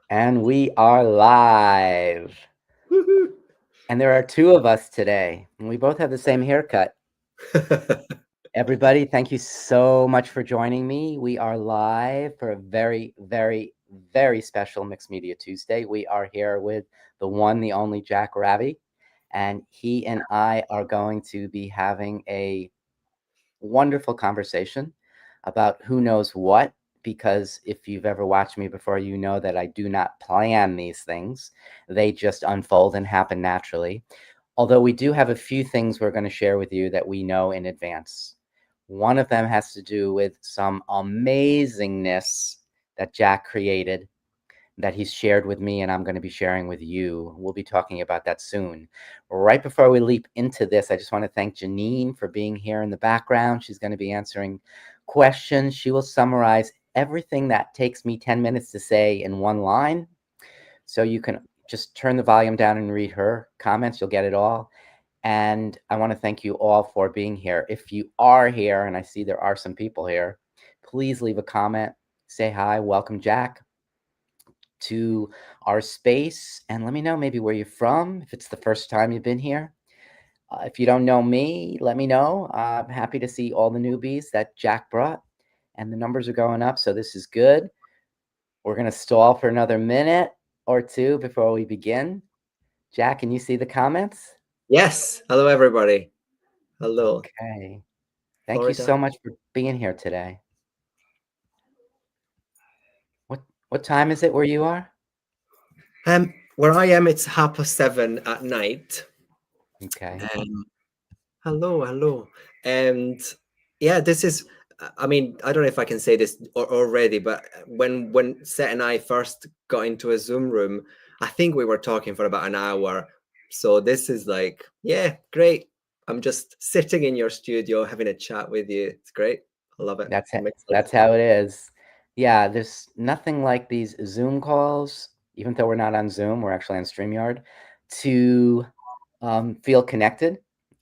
And we are live. Woohoo. And there are two of us today. And we both have the same haircut. Everybody, thank you so much for joining me. We are live for a very, very, very special Mixed Media Tuesday. We are here with the one, the only Jack Ravi. And he and I are going to be having a wonderful conversation about who knows what, because if you've ever watched me before, you know that I do not plan these things. They just unfold and happen naturally. Although we do have a few things we're going to share with you that we know in advance. One of them has to do with some amazingness that Jack created that he's shared with me and I'm going to be sharing with you. We'll be talking about that soon. Right before we leap into this, I just want to thank Janine for being here in the background. She's going to be answering questions. She will summarize everything that takes me 10 minutes to say in one line. So you can just turn the volume down and read her comments. You'll get it all. And I want to thank you all for being here. If you are here, and I see there are some people here, please leave a comment, say hi, welcome Jack to our space, and let me know maybe where you're from, if it's the first time you've been here. If you don't know me, let me know. I'm happy to see all the newbies that Jack brought, and the numbers are going up, so this is good. We're going to stall for another minute or two before we begin. Jack, can you see the comments? Yes. Hello, everybody. Hello. Okay. Thank you Florida. so much for being here today. What time is it where you are? Where I am, it's 7:30 at night. Okay. Um, hello. And yeah, this is. I mean, I don't know if I can say this already, but when Seth and I first got into a Zoom room, I think we were talking for about an hour. So this is like, yeah, great. I'm just sitting in your studio having a chat with you. It's great. I love it. That's I'm excited. that's how it is. Yeah, there's nothing like these Zoom calls, even though we're not on Zoom, we're actually on StreamYard, to feel connected.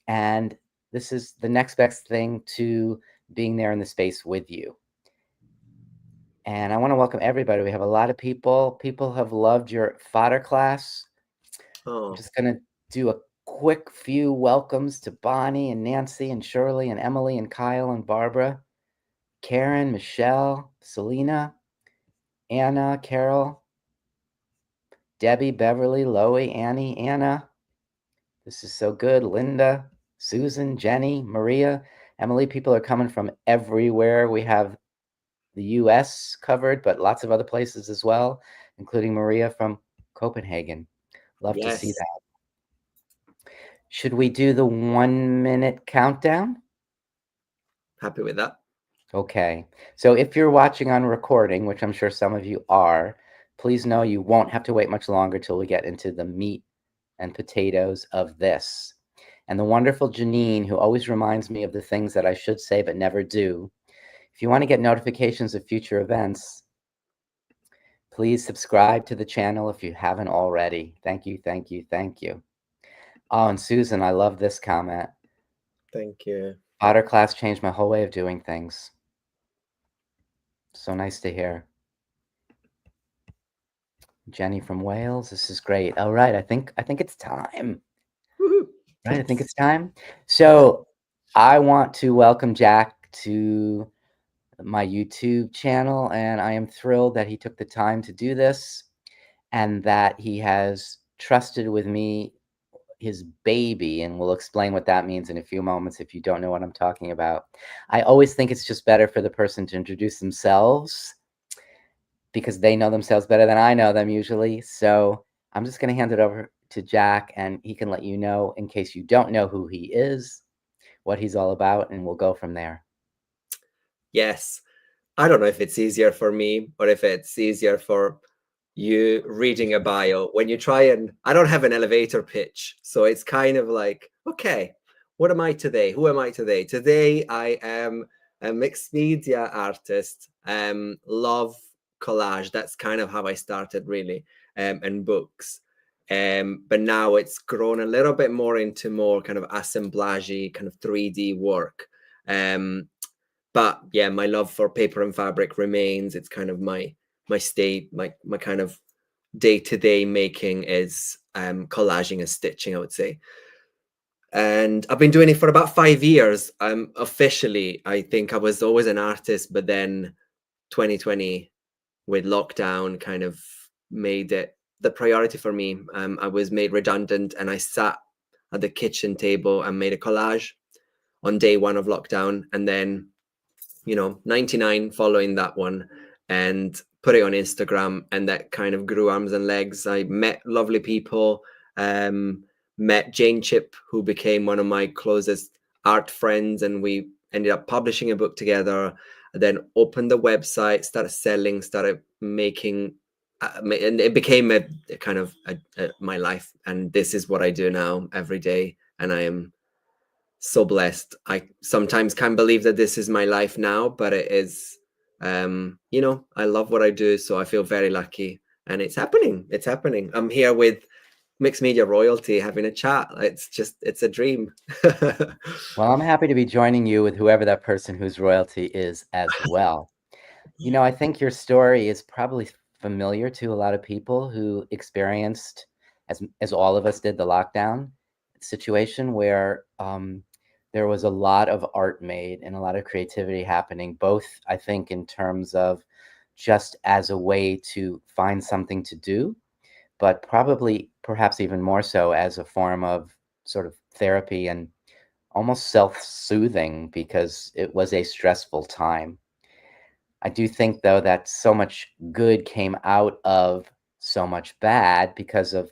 And this is the next best thing to being there in the space with you. And I want to welcome everybody. We have a lot of people. People have loved your fodder class. I'm Oh, just going to do a quick few welcomes to Bonnie and Nancy and Shirley and Emily and Kyle and Barbara. Karen, Michelle, Selena, Anna, Carol, Debbie, Beverly, Loie, Annie, Anna. This is so good. Linda, Susan, Jenny, Maria, Emily. People are coming from everywhere. We have the US covered, but lots of other places as well, including Maria from Copenhagen. Love to see yes. that. Should we do the 1 minute countdown? Happy with that. Okay. So if you're watching on recording, which I'm sure some of you are, please know you won't have to wait much longer till we get into the meat and potatoes of this. And the wonderful Janine, who always reminds me of the things that I should say but never do. If you want to get notifications of future events, please subscribe to the channel if you haven't already. Thank you, thank you, thank you. Oh, and Susan, I love this comment. Thank you. Otter class changed my whole way of doing things. So nice to hear. Jenny from Wales, this is great. All right, I think it's time. Woohoo. Right, I think it's time. So I want to welcome Jack to my YouTube channel, and I am thrilled that he took the time to do this and that he has trusted with me his baby, and we'll explain what that means in a few moments if you don't know what I'm talking about. I always think it's just better for the person to introduce themselves because they know themselves better than I know them usually. So I'm just going to hand it over to Jack, and he can let you know, in case you don't know who he is, what he's all about, and we'll go from there. Yes. I don't know if it's easier for me or if it's easier for you reading a bio. When you try and I don't have an elevator pitch. So it's kind of like, okay, what am I today? Who am I today? Today I am a mixed media artist. Love collage. That's kind of how I started really. And books. But now it's grown a little bit more into more kind of assemblage, kind of 3D work. But yeah, my love for paper and fabric remains. It's kind of my state, my kind of day-to-day making is collaging and stitching, I would say. And I've been doing it for about 5 years. Officially, I think I was always an artist, but then 2020 with lockdown kind of made it the priority for me. I was made redundant and I sat at the kitchen table and made a collage on day one of lockdown. And then 99 following that one, and put it on Instagram, and that kind of grew arms and legs. I met lovely people, met Jane Chip, who became one of my closest art friends, and we ended up publishing a book together. Then opened the website, started selling, started making, and it became a kind of my life. And this is what I do now every day, and I am so blessed. I sometimes can't believe that this is my life now, but it is. I love what I do, so I feel very lucky, and it's happening. It's happening. I'm here with mixed media royalty having a chat. It's a dream. Well, I'm happy to be joining you with whoever that person whose royalty is as well. I think your story is probably familiar to a lot of people who experienced, as all of us did, the lockdown situation where there was a lot of art made and a lot of creativity happening, both, I think, in terms of just as a way to find something to do, but probably perhaps even more so as a form of sort of therapy and almost self-soothing because it was a stressful time. I do think, though, that so much good came out of so much bad because of,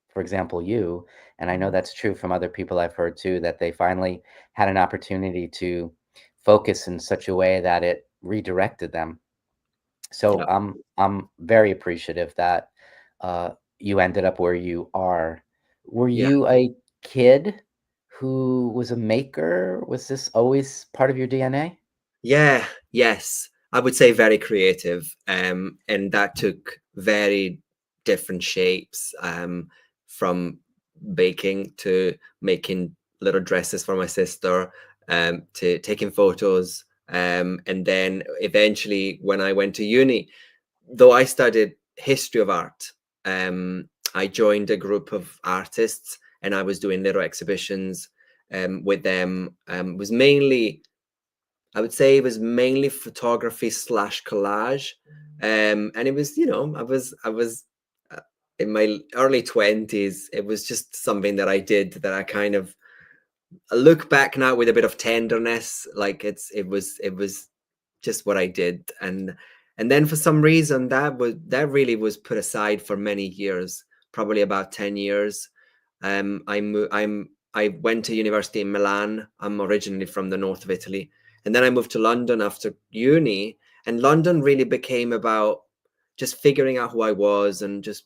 for example, you. And I know that's true from other people I've heard too, that they finally had an opportunity to focus in such a way that it redirected them. So Yeah, I'm very appreciative that uh, you ended up where you are. Were yeah. you a kid who was a maker? Was this always part of your DNA? Yeah, yes. I would say very creative. And that took very different shapes, from baking to making little dresses for my sister, to taking photos. And then eventually, when I went to uni, though I studied history of art, I joined a group of artists and I was doing little exhibitions with them. Was mainly, I would say it was mainly photography slash collage. And it was, I was uh, in my early 20s. It was just something that I did that I kind of, I look back now with a bit of tenderness. Like it was just what I did. And then for some reason that really was put aside for many years, probably about 10 years. I went to university in Milan. I'm originally from the north of Italy. And then I moved to London after uni. And London really became about just figuring out who I was and just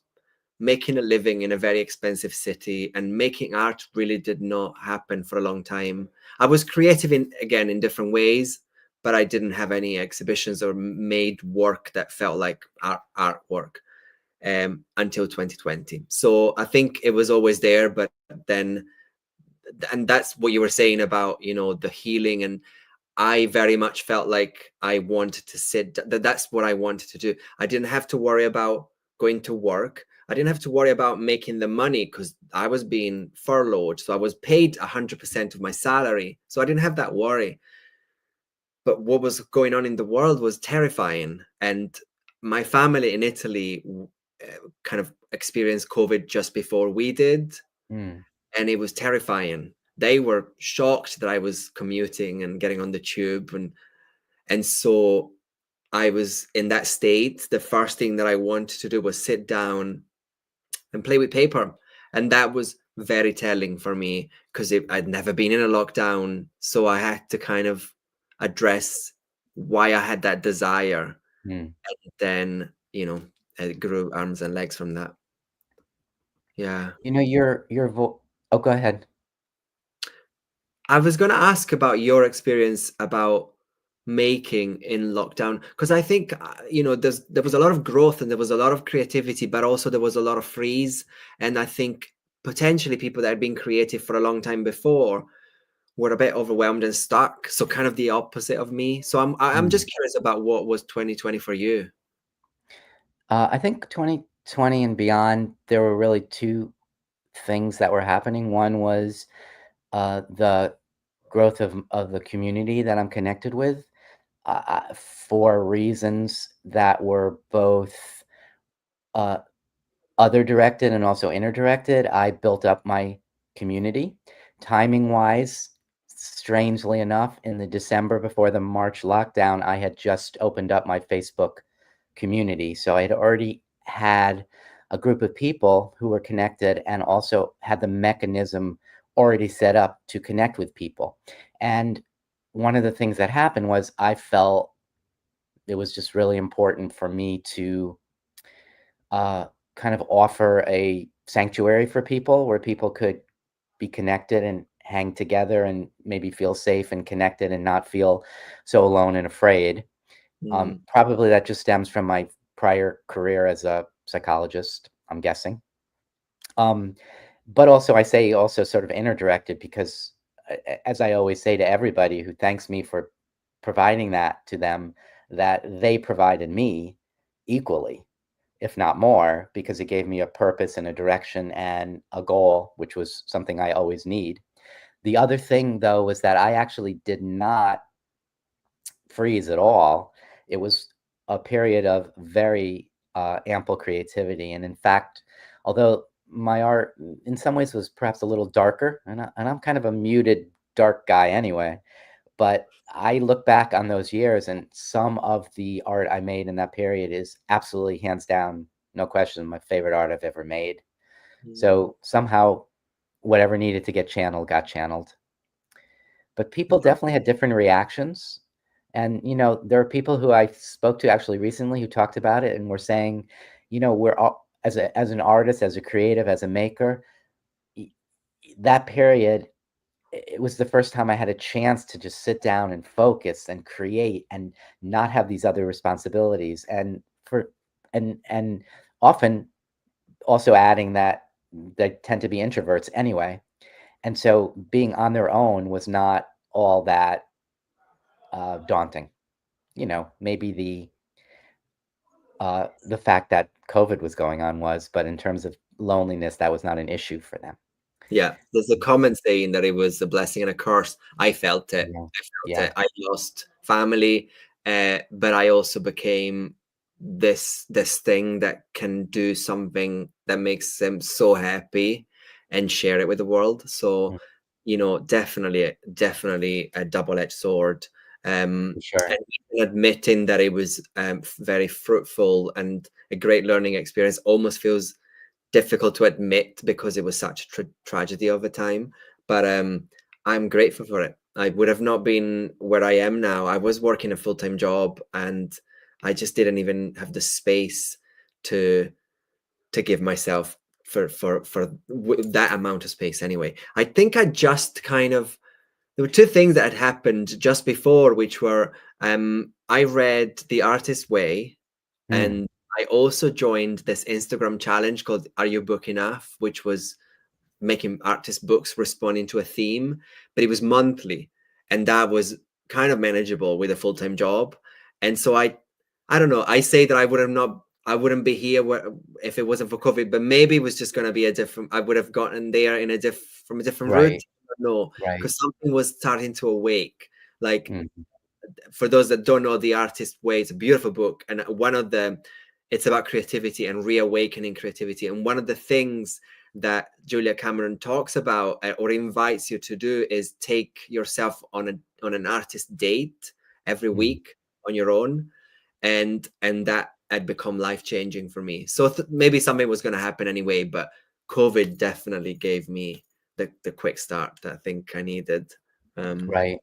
making a living in a very expensive city. And making art really did not happen for a long time. I was creative in different ways, but I didn't have any exhibitions or made work that felt like artwork until 2020. So I think it was always there, but then, and that's what you were saying about, the healing. And I very much felt like I wanted to that's what I wanted to do. I didn't have to worry about going to work. I didn't have to worry about making the money because I was being furloughed. So I was paid 100% of my salary. So I didn't have that worry. But what was going on in the world was terrifying. And my family in Italy kind of experienced COVID just before we did. Mm. And it was terrifying. They were shocked that I was commuting and getting on the tube. And so I was in that state. The first thing that I wanted to do was sit down and play with paper. And that was very telling for me because I'd never been in a lockdown. So I had to kind of address why I had that desire. Mm. And then, it grew arms and legs from that. Yeah. Oh, go ahead. I was going to ask about your experience about making in lockdown because I think there was a lot of growth and there was a lot of creativity, but also there was a lot of freeze. And I think potentially people that had been creative for a long time before were a bit overwhelmed and stuck. So kind of the opposite of me. So I'm Mm. just curious about what was 2020 for you. I think 20 and beyond, there were really two things that were happening. One was the growth of the community that I'm connected with for reasons that were both uh, other directed and also inner directed. I built up my community. Timing wise, strangely enough, in the December before the March lockdown, I had just opened up my Facebook community. So I had already had a group of people who were connected and also had the mechanism already set up to connect with people. And one of the things that happened was I felt it was just really important for me to uh, kind of offer a sanctuary for people where people could be connected and hang together and maybe feel safe and connected and not feel so alone and afraid. Mm, Probably that just stems from my prior career as a psychologist, I'm guessing. Um, but also, I say also sort of inner-directed because, as I always say to everybody who thanks me for providing that to them, that they provided me equally, if not more, because it gave me a purpose and a direction and a goal, which was something I always need. The other thing, though, was that I actually did not freeze at all. It was a period of very ample creativity. And in fact, although my art in some ways was perhaps a little darker, and I'm kind of a muted, dark guy anyway, but I look back on those years and some of the art I made in that period is absolutely hands down, no question, my favorite art I've ever made. mm, So somehow, whatever needed to get channeled got channeled. But people yeah, definitely had different reactions. And, there are people who I spoke to actually recently who talked about it and were saying, we're all, as an artist, as a creative, as a maker, y- that period, it was the first time I had a chance to just sit down and focus and create and not have these other responsibilities. And often also adding that they tend to be introverts anyway. And so being on their own was not all that daunting. Maybe the fact that COVID was going on was, but in terms of loneliness, that was not an issue for them. yeah. There's a common saying that it was a blessing and a curse. I felt it. Yeah, I felt yeah, it. I lost family, but I also became this thing that can do something that makes them so happy and share it with the world. So, mm, definitely a double-edged sword. for sure. And even admitting that it was very fruitful and a great learning experience almost feels difficult to admit because it was such a tragedy of a time. But I'm grateful for it. I would have not been where I am now. I was working a full-time job, and I just didn't even have the space to give myself that amount of space. Anyway, I think I just kind of there were two things that had happened just before, which were I read The Artist's Way, Mm, and I also joined this Instagram challenge called Are You Book Enough, which was making artist books responding to a theme, but it was monthly. And that was kind of manageable with a full-time job. And so I don't know, I say that I wouldn't be here if it wasn't for COVID, but maybe it was just going to be I would have gotten there from a different route. right, No, right. because something was starting to awake. Like Mm, for those that don't know, The Artist Way, it's a beautiful book, and it's about creativity and reawakening creativity. And one of the things that Julia Cameron talks about or invites you to do is take yourself on an artist date every mm, week on your own, and that had become life changing for me. So maybe something was going to happen anyway, but COVID definitely gave me the quick start that I think I needed. right.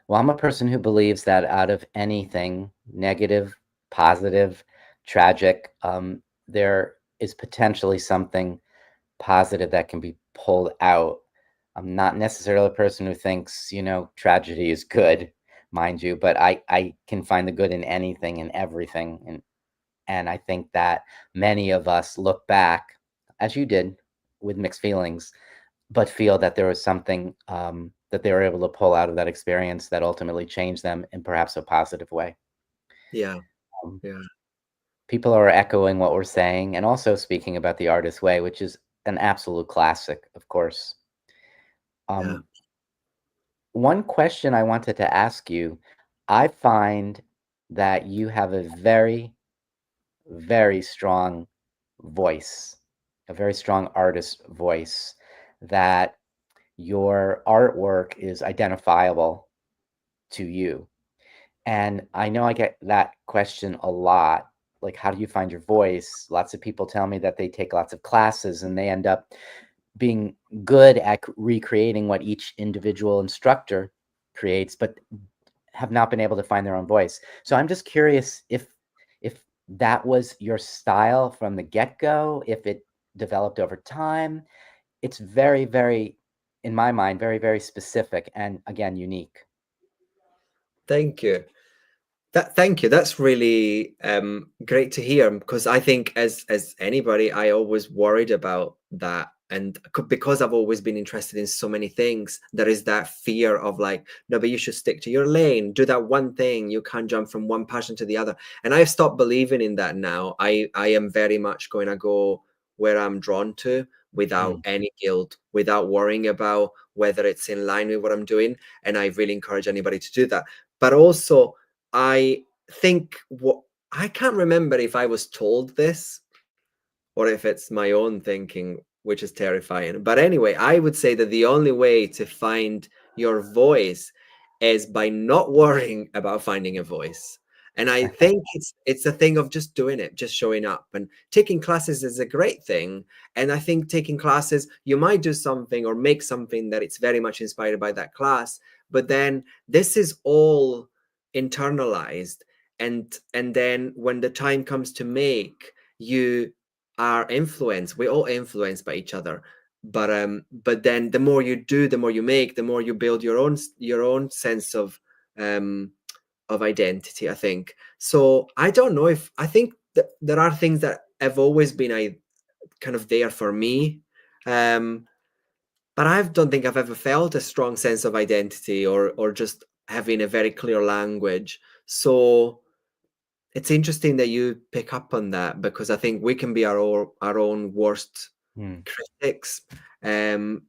Well, I'm a person who believes that out of anything negative, positive, tragic, there is potentially something positive that can be pulled out. I'm not necessarily a person who thinks, tragedy is good, mind you, but I can find the good in anything and everything. And I think that many of us look back, as you did, with mixed feelings, but feel that there was something that they were able to pull out of that experience that ultimately changed them in perhaps a positive way. Yeah, Um, yeah. people are echoing what we're saying and also speaking about The Artist's Way, which is an absolute classic, of course. Yeah. Um, One question I wanted to ask you, I find that you have a very, very strong voice, a very strong artist voice, that your artwork is identifiable to you. And I know I get that question a lot. Like, how do you find your voice? Lots of people tell me that they take lots of classes and they end up being good at recreating what each individual instructor creates, but have not been able to find their own voice. So I'm just curious if that was your style from the get-go, if it developed over time. It's very, very, in my mind, very, very specific and again, unique. Thank you. Thank you. That's really great to hear, because I think as anybody, I always worried about that. And because I've always been interested in so many things, there is that fear of like, no, but you should stick to your lane, do that one thing. You can't jump from one passion to the other. And I've stopped believing in that now. I am very much going to go where I'm drawn to without Mm, any guilt, without worrying about whether it's in line with what I'm doing. And I really encourage anybody to do that. But also, I think what I can't remember if I was told this or if it's my own thinking, which is terrifying. But anyway, I would say that the only way to find your voice is by not worrying about finding a voice. And I think it's a thing of just doing it, just showing up. And taking classes is a great thing. And I think taking classes, you might do something or make something that it's very much inspired by that class. But then this is all internalized. And then when the time comes to make, you are influenced. We're all influenced by each other. But then the more you do, the more you make, the more you build your own sense of identity, I think. So I don't know if I think that there are things that have always been kind of there for me. But I don't think I've ever felt a strong sense of identity or just having a very clear language. So it's interesting that you pick up on that, because I think we can be our own worst mm, critics. And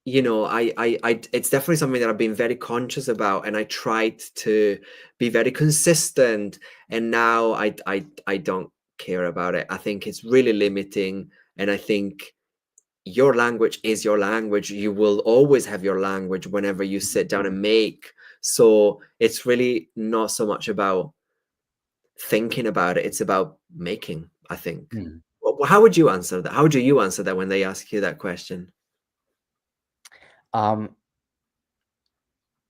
it's definitely something that I've been very conscious about, and I tried to be very consistent. And now I don't care about it. I think it's really limiting, and I think your language is your language. You will always have your language whenever you sit down and make. So it's really not so much about thinking about it, it's about making, I think. mm. How would you answer that? How do you answer that when they ask you that question? Um,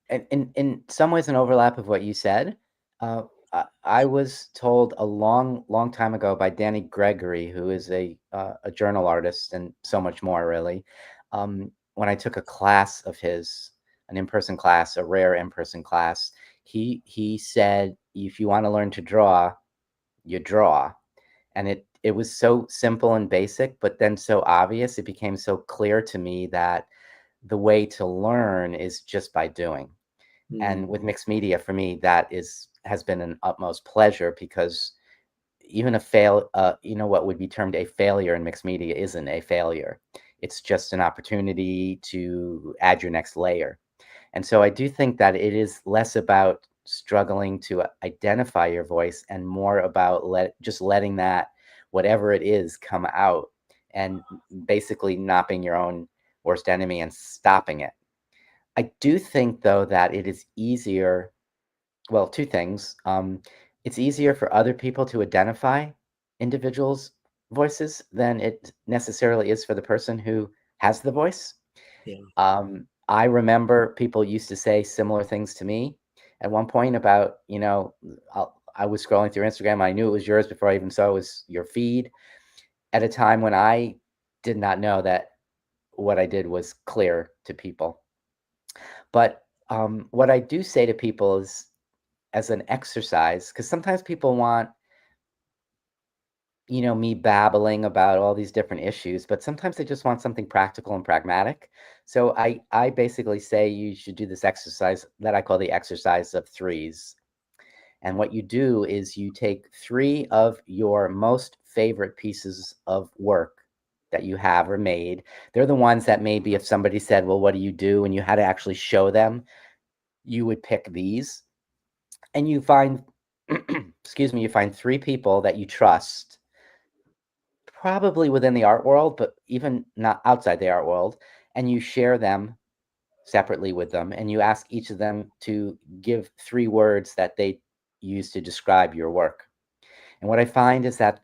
and in some ways, an overlap of what you said. Uh, I was told a long, long time ago by Danny Gregory, who is a journal artist and so much more, really. When I took a class of his, an in-person class, a rare in-person class, he said, if you want to learn to draw, you draw. And it was so simple and basic, but then so obvious. It became so clear to me that the way to learn is just by doing. And Mm, with mixed media, for me, that has been an utmost pleasure, because even what would be termed a failure in mixed media isn't a failure. It's just an opportunity to add your next layer. And so I do think that it is less about struggling to identify your voice and more about just letting that, whatever it is, come out, and basically not being your own worst enemy and stopping it. I do think, though, that it is easier. Well, two things. It's easier for other people to identify individuals' voices than it necessarily is for the person who has the voice. yeah. I remember people used to say similar things to me at one point about, I was scrolling through Instagram. I knew it was yours before I even saw it was your feed, at a time when I did not know that what I did was clear to people. But what I do say to people is, as an exercise, because sometimes people want, me babbling about all these different issues, but sometimes they just want something practical and pragmatic. So I basically say you should do this exercise that I call the exercise of threes. And what you do is you take 3 of your most favorite pieces of work that you have or made. They're the ones that maybe if somebody said, "Well, what do you do?" and you had to actually show them, you would pick these. And you find excuse me, you find 3 people that you trust, probably within the art world, but even not outside the art world, and you share them separately with them, and you ask each of them to give 3 words that they use to describe your work. And what I find is that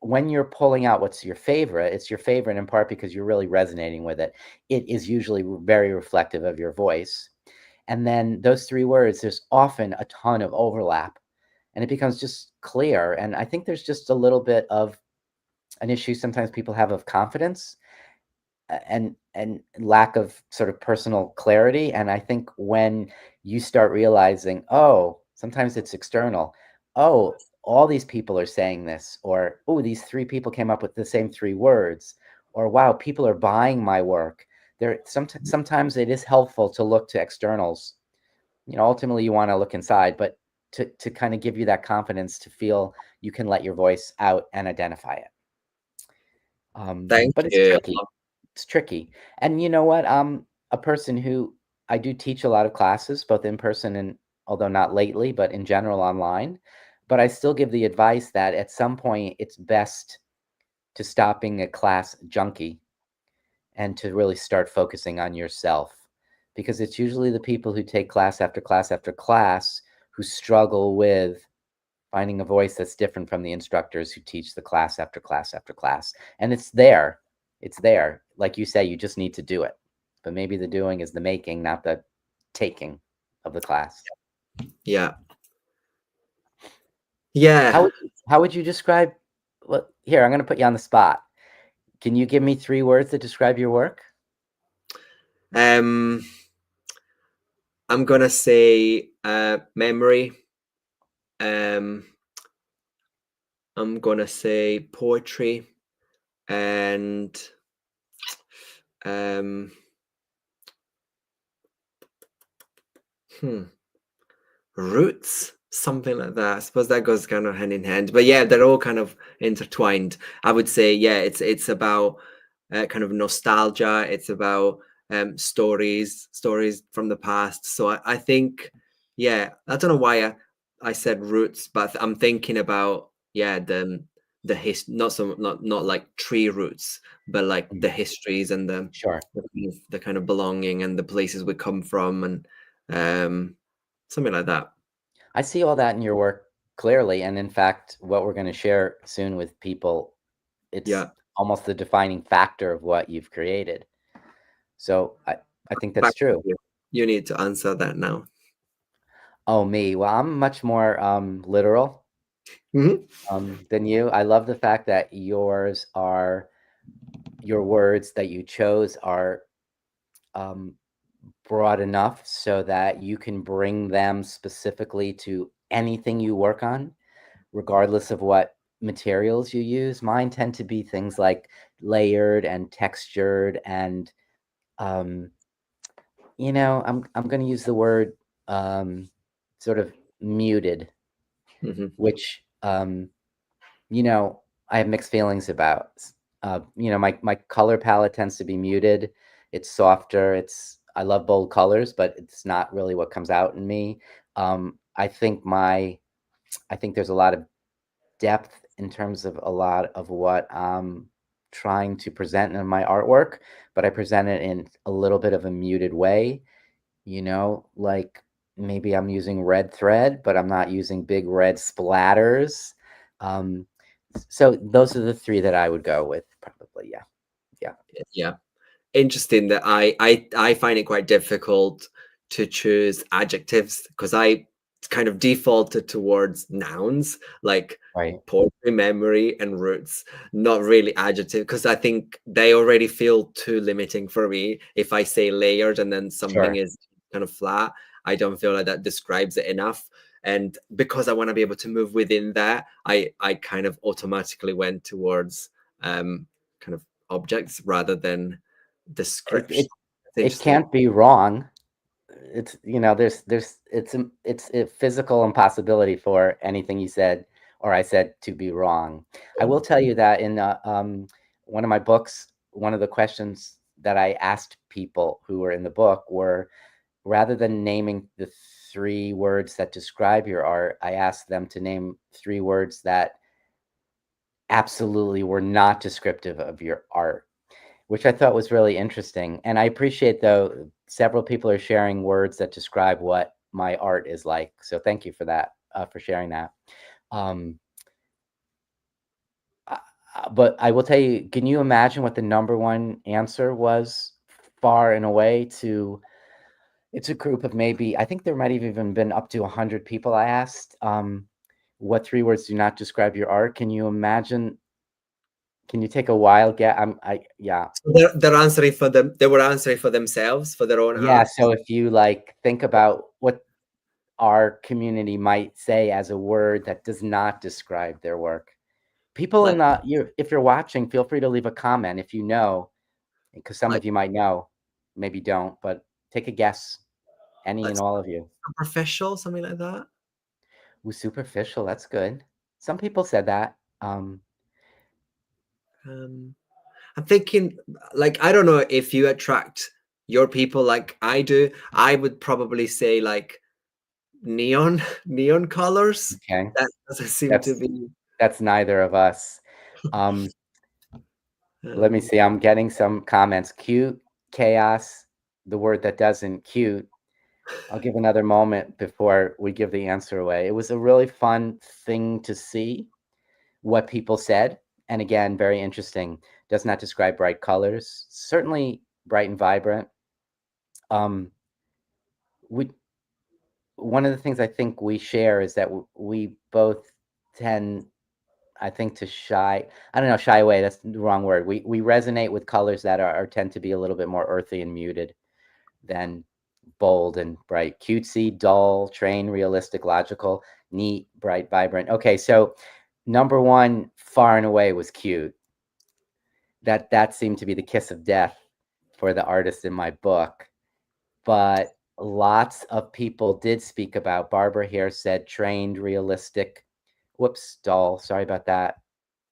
when you're pulling out what's your favorite, it's your favorite in part because you're really resonating with it. It is usually very reflective of your voice. And then those 3 words, there's often a ton of overlap, and it becomes just clear. And I think there's just a little bit of an issue sometimes people have of confidence and lack of sort of personal clarity. And I think when you start realizing, oh, sometimes it's external. Oh, all these people are saying this, or oh, these 3 people came up with the same 3 words, or wow, people are buying my work. Sometimes it is helpful to look to externals. Ultimately you want to look inside, but to kind of give you that confidence to feel you can let your voice out and identify it. Thank But it's you. tricky. It's tricky. And you know what? I'm a person who I do teach a lot of classes, both in person and although not lately, but in general online. But I still give the advice that at some point it's best to stop being a class junkie and to really start focusing on yourself. Because it's usually the people who take class after class after class who struggle with finding a voice that's different from the instructors who teach the class after class after class. And it's there. It's there. Like you say, you just need to do it. But maybe the doing is the making, not the taking of the class. Yeah. Yeah. How would you describe well, here, I'm gonna put you on the spot. Can you give me 3 words that describe your work? I'm gonna say memory. Um, I'm gonna say poetry and um, hmm, roots, something like that. I suppose that goes kind of hand in hand. But yeah, they're all kind of intertwined. I would say, yeah, it's about kind of nostalgia. It's about stories from the past. So I think, yeah, I don't know why I said roots, but I'm thinking about yeah not like tree roots, but like the Mhm. histories and Sure. the kind of belonging and the places we come from and um something like that. I see all that in your work clearly, and in fact, what we're gonna share soon with people, it's Yeah. almost the defining factor of what you've created. So I think Back that's to true. you. You need to answer that now. Oh, me. Well, I'm much more literal Mhm. than you. I love the fact that your words that you chose are um, broad enough so that you can bring them specifically to anything you work on, regardless of what materials you use. Mine tend to be things like layered and textured and um, I'm going to use the word um, sort of muted, Mhm. which you know I have mixed feelings about. My color palette tends to be muted. It's softer. I love bold colors, but it's not really what comes out in me. I think there's a lot of depth in terms of a lot of what I'm trying to present in my artwork, but I present it in a little bit of a muted way. Like maybe I'm using red thread, but I'm not using big red splatters. Um, so those are the 3 that I would go with probably. Yeah. Yeah. Yeah. Interesting that I find it quite difficult to choose adjectives because I kind of defaulted towards nouns like Right. poetry, memory, and roots, not really adjective because I think they already feel too limiting for me. If I say layered and then something Sure. is kind of flat, I don't feel like that describes it enough. And because I want to be able to move within that, I kind of automatically went towards kind of objects rather than It description. it It's it interesting. can't be wrong. it's there's it's a physical impossibility for anything you said or I said to be wrong. I will tell you that in one of my books, one of the questions that I asked people who were in the book were, rather than naming the three words that describe your art, I asked them to name three words that absolutely were not descriptive of your art, which I thought was really interesting. And I appreciate, though, several people are sharing words that describe what my art is like. So thank you for that, for sharing that. Um, uh, but I will tell you, can you imagine what the number one answer was, far and away? To It's a group of maybe, I think there might have even been up to 100 people I asked. What three words do not describe your art? Can you imagine? Can you take a wild guess? Yeah. So they're answering for them. They were answering for themselves, for their own Yeah, art. so if you, like, think about what our community might say as a word that does not describe their work. People in Let the you if you're watching, feel free to leave a comment if you know, because some like of you might know, maybe don't, but take a guess, any and let's all of you. superficial, something like that. Ooh, superficial, that's good. Some people said that. Um, I'm thinking, like, I don't know if you attract your people like I do. I would probably say like neon, neon colors. Okay, That doesn't seem to that's be. that's neither of us. Um, Let me Um, see, I'm getting some comments. Cute, chaos, the word that doesn't, cute. I'll give another moment before we give the answer away. It was a really fun thing to see what people said. And again, very interesting. Does not describe bright colors. Certainly bright and vibrant. Um, we One of the things I think we share is that we both tend, I think, to shy. I don't know, shy away. That's the wrong word. We resonate with colors that are tend to be a little bit more earthy and muted than bold and bright. Cutesy, dull, trained, realistic, logical, neat, bright, vibrant. Okay, so number one, far and away, was cute. That seemed to be the kiss of death for the artist in my book. But lots of people did speak about. Barbara here said trained, realistic. Whoops, dull. Sorry about that.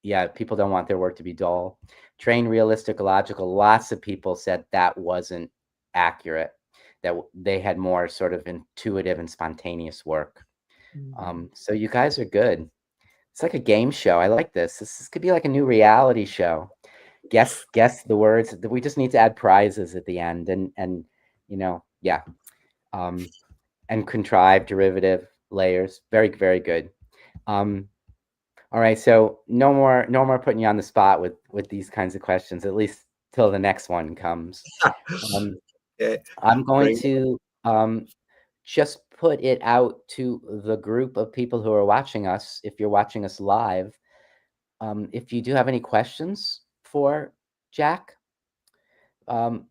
Yeah, people don't want their work to be dull. Trained, realistic, logical. Lots of people said that wasn't accurate, that they had more sort of intuitive and spontaneous work. So you guys are good. It's like a game show. I like this. This could be like a new reality show. Guess the words. We just need to add prizes at the end, and yeah, um, and contrive derivative layers. Very, very good. Um, all right, so no more putting you on the spot with these kinds of questions, at least till the next one comes. Um, yeah, I'm going bring to just put it out to the group of people who are watching us. If you're watching us live, if you do have any questions for Jack, um,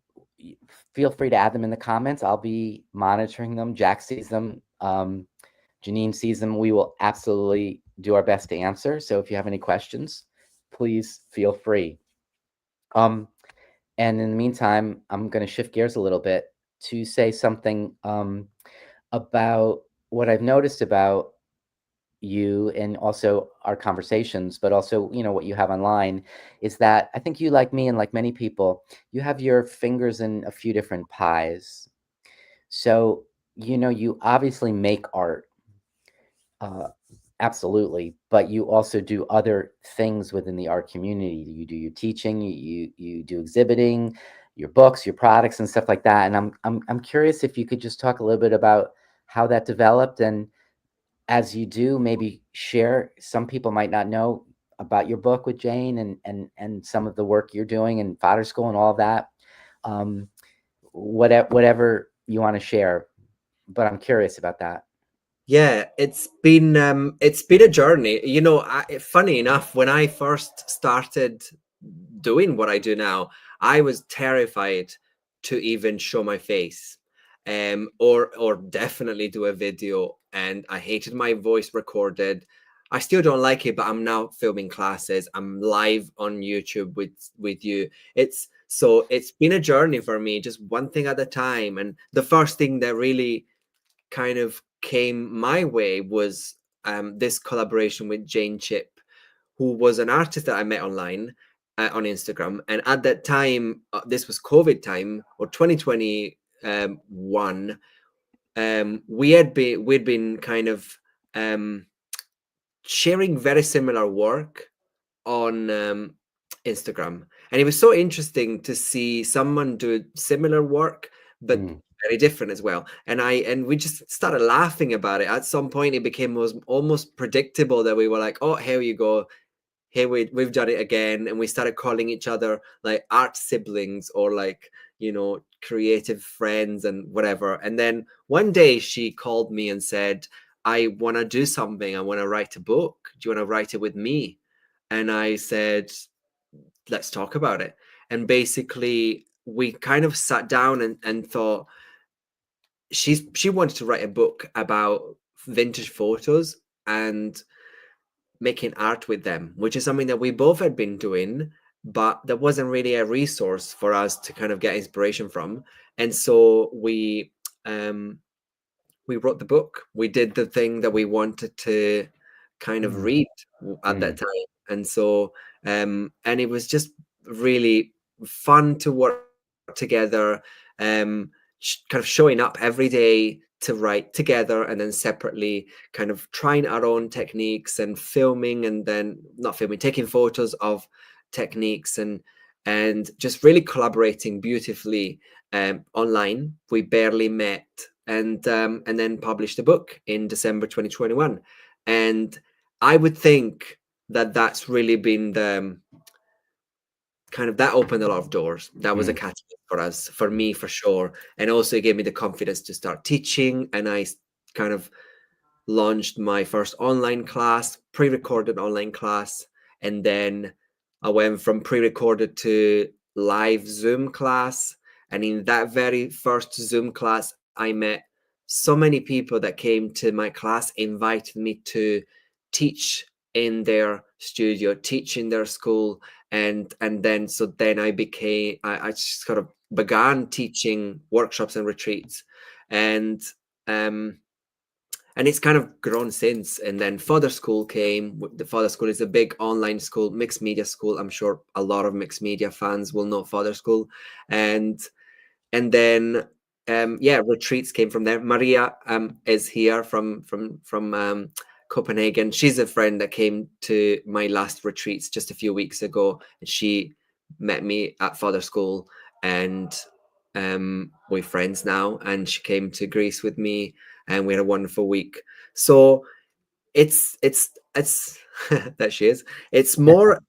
feel free to add them in the comments. I'll be monitoring them. Jack sees them. Janine sees them. We will absolutely do our best to answer. So if you have any questions, please feel free. Um, and in the meantime, I'm going to shift gears a little bit to say something about what I've noticed about you and also our conversations, but also, what you have online is that I think you, like me and like many people, you have your fingers in a few different pies. So, you obviously make art. Uh, Absolutely, but you also do other things within the art community. You do your teaching, you do exhibiting, your books, your products, and stuff like that. And I'm curious if you could just talk a little bit about how that developed, and as you do, maybe share. Some people might not know about your book with Jane and some of the work you're doing in Fodder School and all of that. Um, whatever you want to share, but I'm curious about that. Yeah, it's been a journey. You know, funny enough, when I first started doing what I do now, I was terrified to even show my face, or definitely do a video. And I hated my voice recorded. I still don't like it, but I'm now filming classes. I'm live on YouTube with you. It's So it's been a journey for me, just one thing at a time. And the first thing that really kind of came my way was this collaboration with Jane Chip, who was an artist that I met online on Instagram. And at that time, this was COVID time or 2021. We'd been kind of um, sharing very similar work on Instagram, and it was so interesting to see someone do similar work, but Mm, very different as well. And we just started laughing about it. At some point, it became almost predictable that we were like, "Oh, here you go, here we've done it again," and we started calling each other like art siblings or like creative friends and whatever. And then one day she called me and said, I want to do something, I want to write a book, do you want to write it with me? And I said, let's talk about it. And basically we kind of sat down and thought, she wanted to write a book about vintage photos and making art with them, which is something that we both had been doing, but there wasn't really a resource for us to kind of get inspiration from. And so we wrote the book. We did the thing that we wanted to kind of mm, read at that mm, time. And so and it was just really fun to work together, kind of showing up every day to write together and then separately kind of trying our own techniques and filming, and then not filming, taking photos of techniques, and just really collaborating beautifully online. We barely met, and then published a book in December 2021. And I would think that that's really been the kind of, that opened a lot of doors. That was a mm, catalyst for us, for me, for sure. And also it gave me the confidence to start teaching. And I kind of launched my first online class, pre-recorded online class. And then I went from pre-recorded to live Zoom class. And in that very first Zoom class, I met so many people that came to my class, invited me to teach in their studio, teach in their school. And then so then I just sort of began teaching workshops and retreats. And um and it's kind of grown since. And then Further School came. The Further School is a big online school, mixed media school. I'm sure a lot of mixed media fans will know Further School. And then yeah, retreats came from there. Maria is here from Copenhagen. She's a friend that came to my last retreats just a few weeks ago, and she met me at Further School, and we're friends now. And she came to Greece with me, and we had a wonderful week. So it's that she is. It's more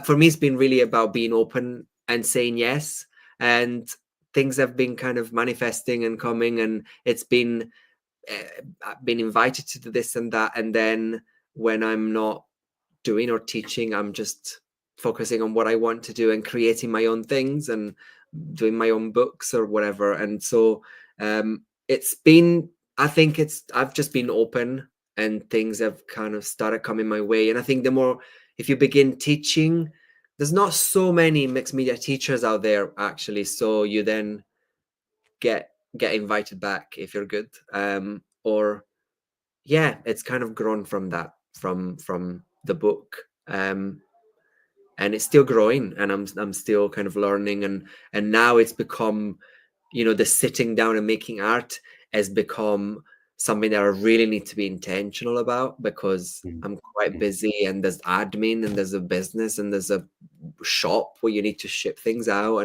for me. It's been really about being open and saying yes, and things have been kind of manifesting and coming, and it's been I've been invited to do this and that. And then when I'm not doing or teaching, I'm just focusing on what I want to do and creating my own things and doing my own books or whatever. And so it's been, I think I've just been open, and things have kind of started coming my way. And I think the more, if you begin teaching, there's not so many mixed media teachers out there actually. So you then get invited back if you're good. Or yeah, it's kind of grown from that, from the book. And it's still growing, and I'm still kind of learning. And now it's become, the sitting down and making art has become something that I really need to be intentional about, because mm, I'm quite mm. busy, and there's admin, and there's a business, and there's a shop where you need to ship things out.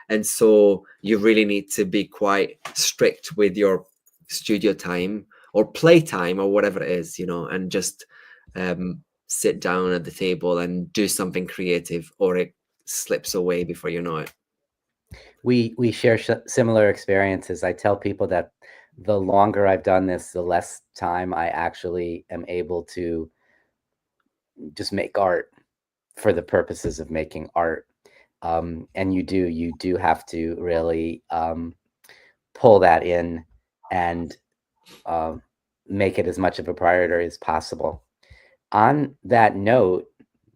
And so you really need to be quite strict with your studio time or play time or whatever it is, and just sit down at the table and do something creative, or it slips away before you know it. We share similar experiences. I tell people that the longer I've done this, the less time I actually am able to just make art for the purposes of making art. And you do have to really pull that in and um, make it as much of a priority as possible. On that note,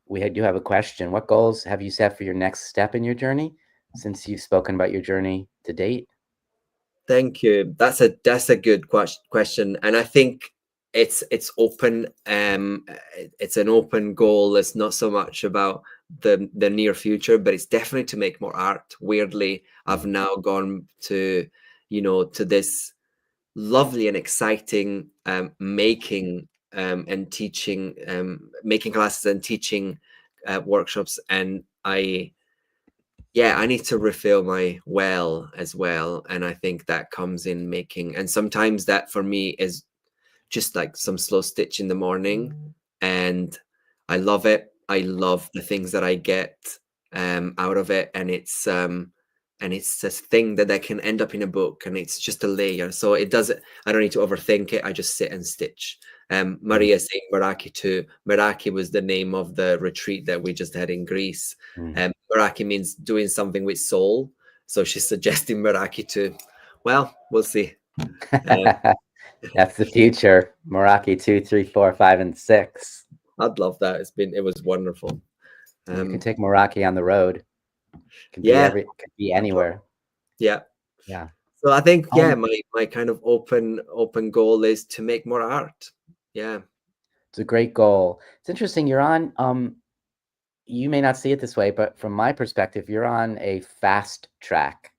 do have a question. What goals have you set for your next step in your journey? since you've spoken about your journey to date? Thank you. That's a good question, and I think it's open. It's an open goal. It's not so much about the near future, but it's definitely to make more art. Weirdly, I've Mm, now gone to, to this lovely and exciting making and teaching, making classes and teaching workshops, and I need to refill my well as well. And I think that comes in making. And sometimes that for me is just like some slow stitch in the morning. And I love it. I love the things that I get out of it. And it's this thing that can end up in a book, and it's just a layer. So it doesn't, I don't need to overthink it. I just sit and stitch. mm, Maria saying Meraki too. Meraki was the name of the retreat that we just had in Greece. mm. Meraki means doing something with soul. So she's suggesting Meraki too. Well, we'll see. Um, That's the future. Meraki 2, 3, 4, 5, and 6. I'd love that. It was wonderful. You can Um, take Meraki on the road. yeah, Could be anywhere. yeah. Yeah. So I think, yeah, Um, my kind of open goal is to make more art. Yeah. it's a great goal. It's interesting. You're on. You may not see it this way, but from my perspective, you're on a fast track.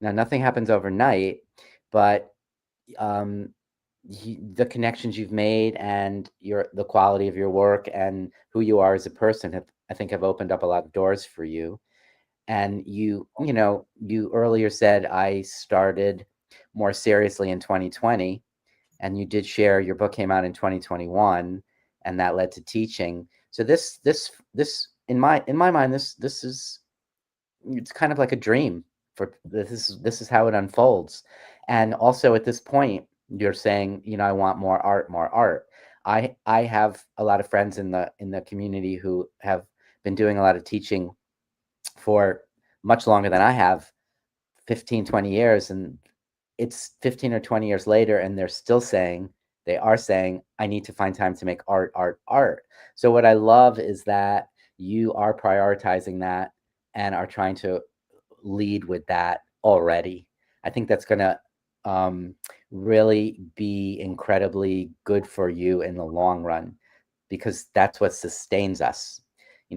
Now, nothing happens overnight, but um, the connections you've made and the quality of your work and who you are as a person have, I think, have opened up a lot of doors for you. And you earlier said I started more seriously in 2020, and you did share your book came out in 2021, and that led to teaching. So this in my mind, this is, it's kind of like a dream. For this is how it unfolds. And also at this point you're saying, I want more art, more art. I have a lot of friends in the community who have been doing a lot of teaching for much longer than I have, 15, 20 years, and it's 15 or 20 years later and they are saying I need to find time to make art, art, art. So what I love is that you are prioritizing that and are trying to lead with that already. I think that's going to um, really be incredibly good for you in the long run, because that's what sustains us.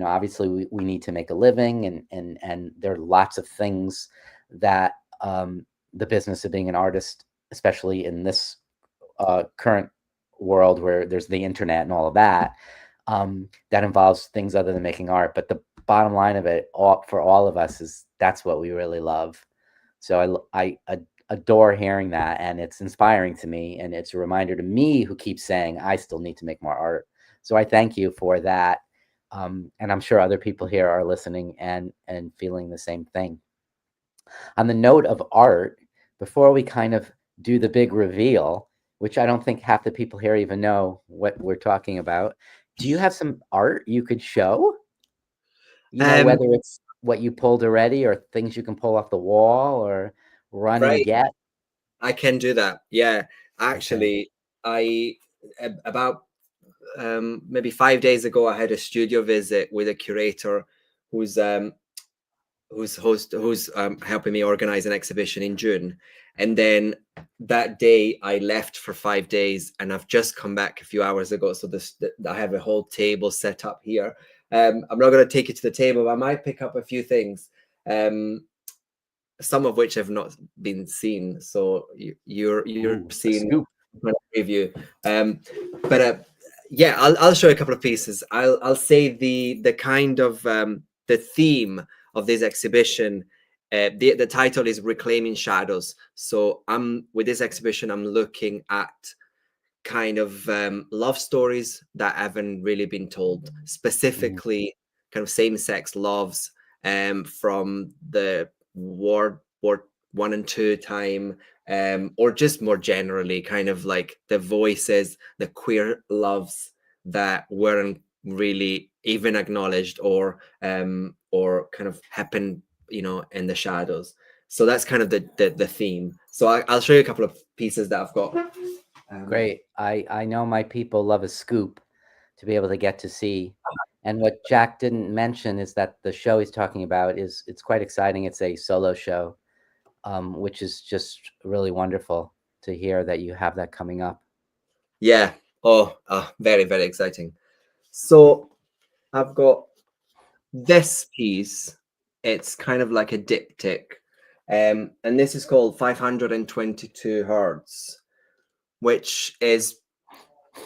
Obviously we need to make a living, and there are lots of things that the business of being an artist, especially in this current world where there's the internet and all of that, that involves things other than making art. But the bottom line of it, for all of us, is that's what we really love. So I adore hearing that, and it's inspiring to me, and it's a reminder to me who keeps saying I still need to make more art. So I thank you for that, and I'm sure other people here are listening and feeling the same thing. On the note of art, before we kind of do the big reveal, which I don't think half the people here even know what we're talking about, do you have some art you could show? Um, Whether it's what you pulled already or things you can pull off the wall or run and right. get. I can do that. Yeah. Okay. Actually, I about maybe 5 days ago, I had a studio visit with a curator who's helping me organize an exhibition in June. And then that day I left for 5 days, and I've just come back a few hours ago. So I have a whole table set up here. I'm not going to take you to the table, but I might pick up a few things, some of which have not been seen. So you're Ooh, a seeing scoop. a preview. But yeah, I'll show you a couple of pieces. I'll say the kind of the theme of this exhibition. The title is Reclaiming Shadows. So I'm with this exhibition, I'm looking at kind of love stories that haven't really been told, Mm, specifically kind of same-sex loves from the war one and two time, or just more generally kind of like the voices, the queer loves that weren't really even acknowledged or kind of happened, in the shadows. So that's kind of the theme. So I'll show you a couple of pieces that I've got. great. I know my people love a scoop to be able to get to see. And what Jack didn't mention is that the show he's talking about it's quite exciting. It's a solo show, which is just really wonderful to hear that you have that coming up. Yeah. Oh, very, very exciting. So I've got this piece. It's kind of like a diptych. And this is called 522 hertz, which is,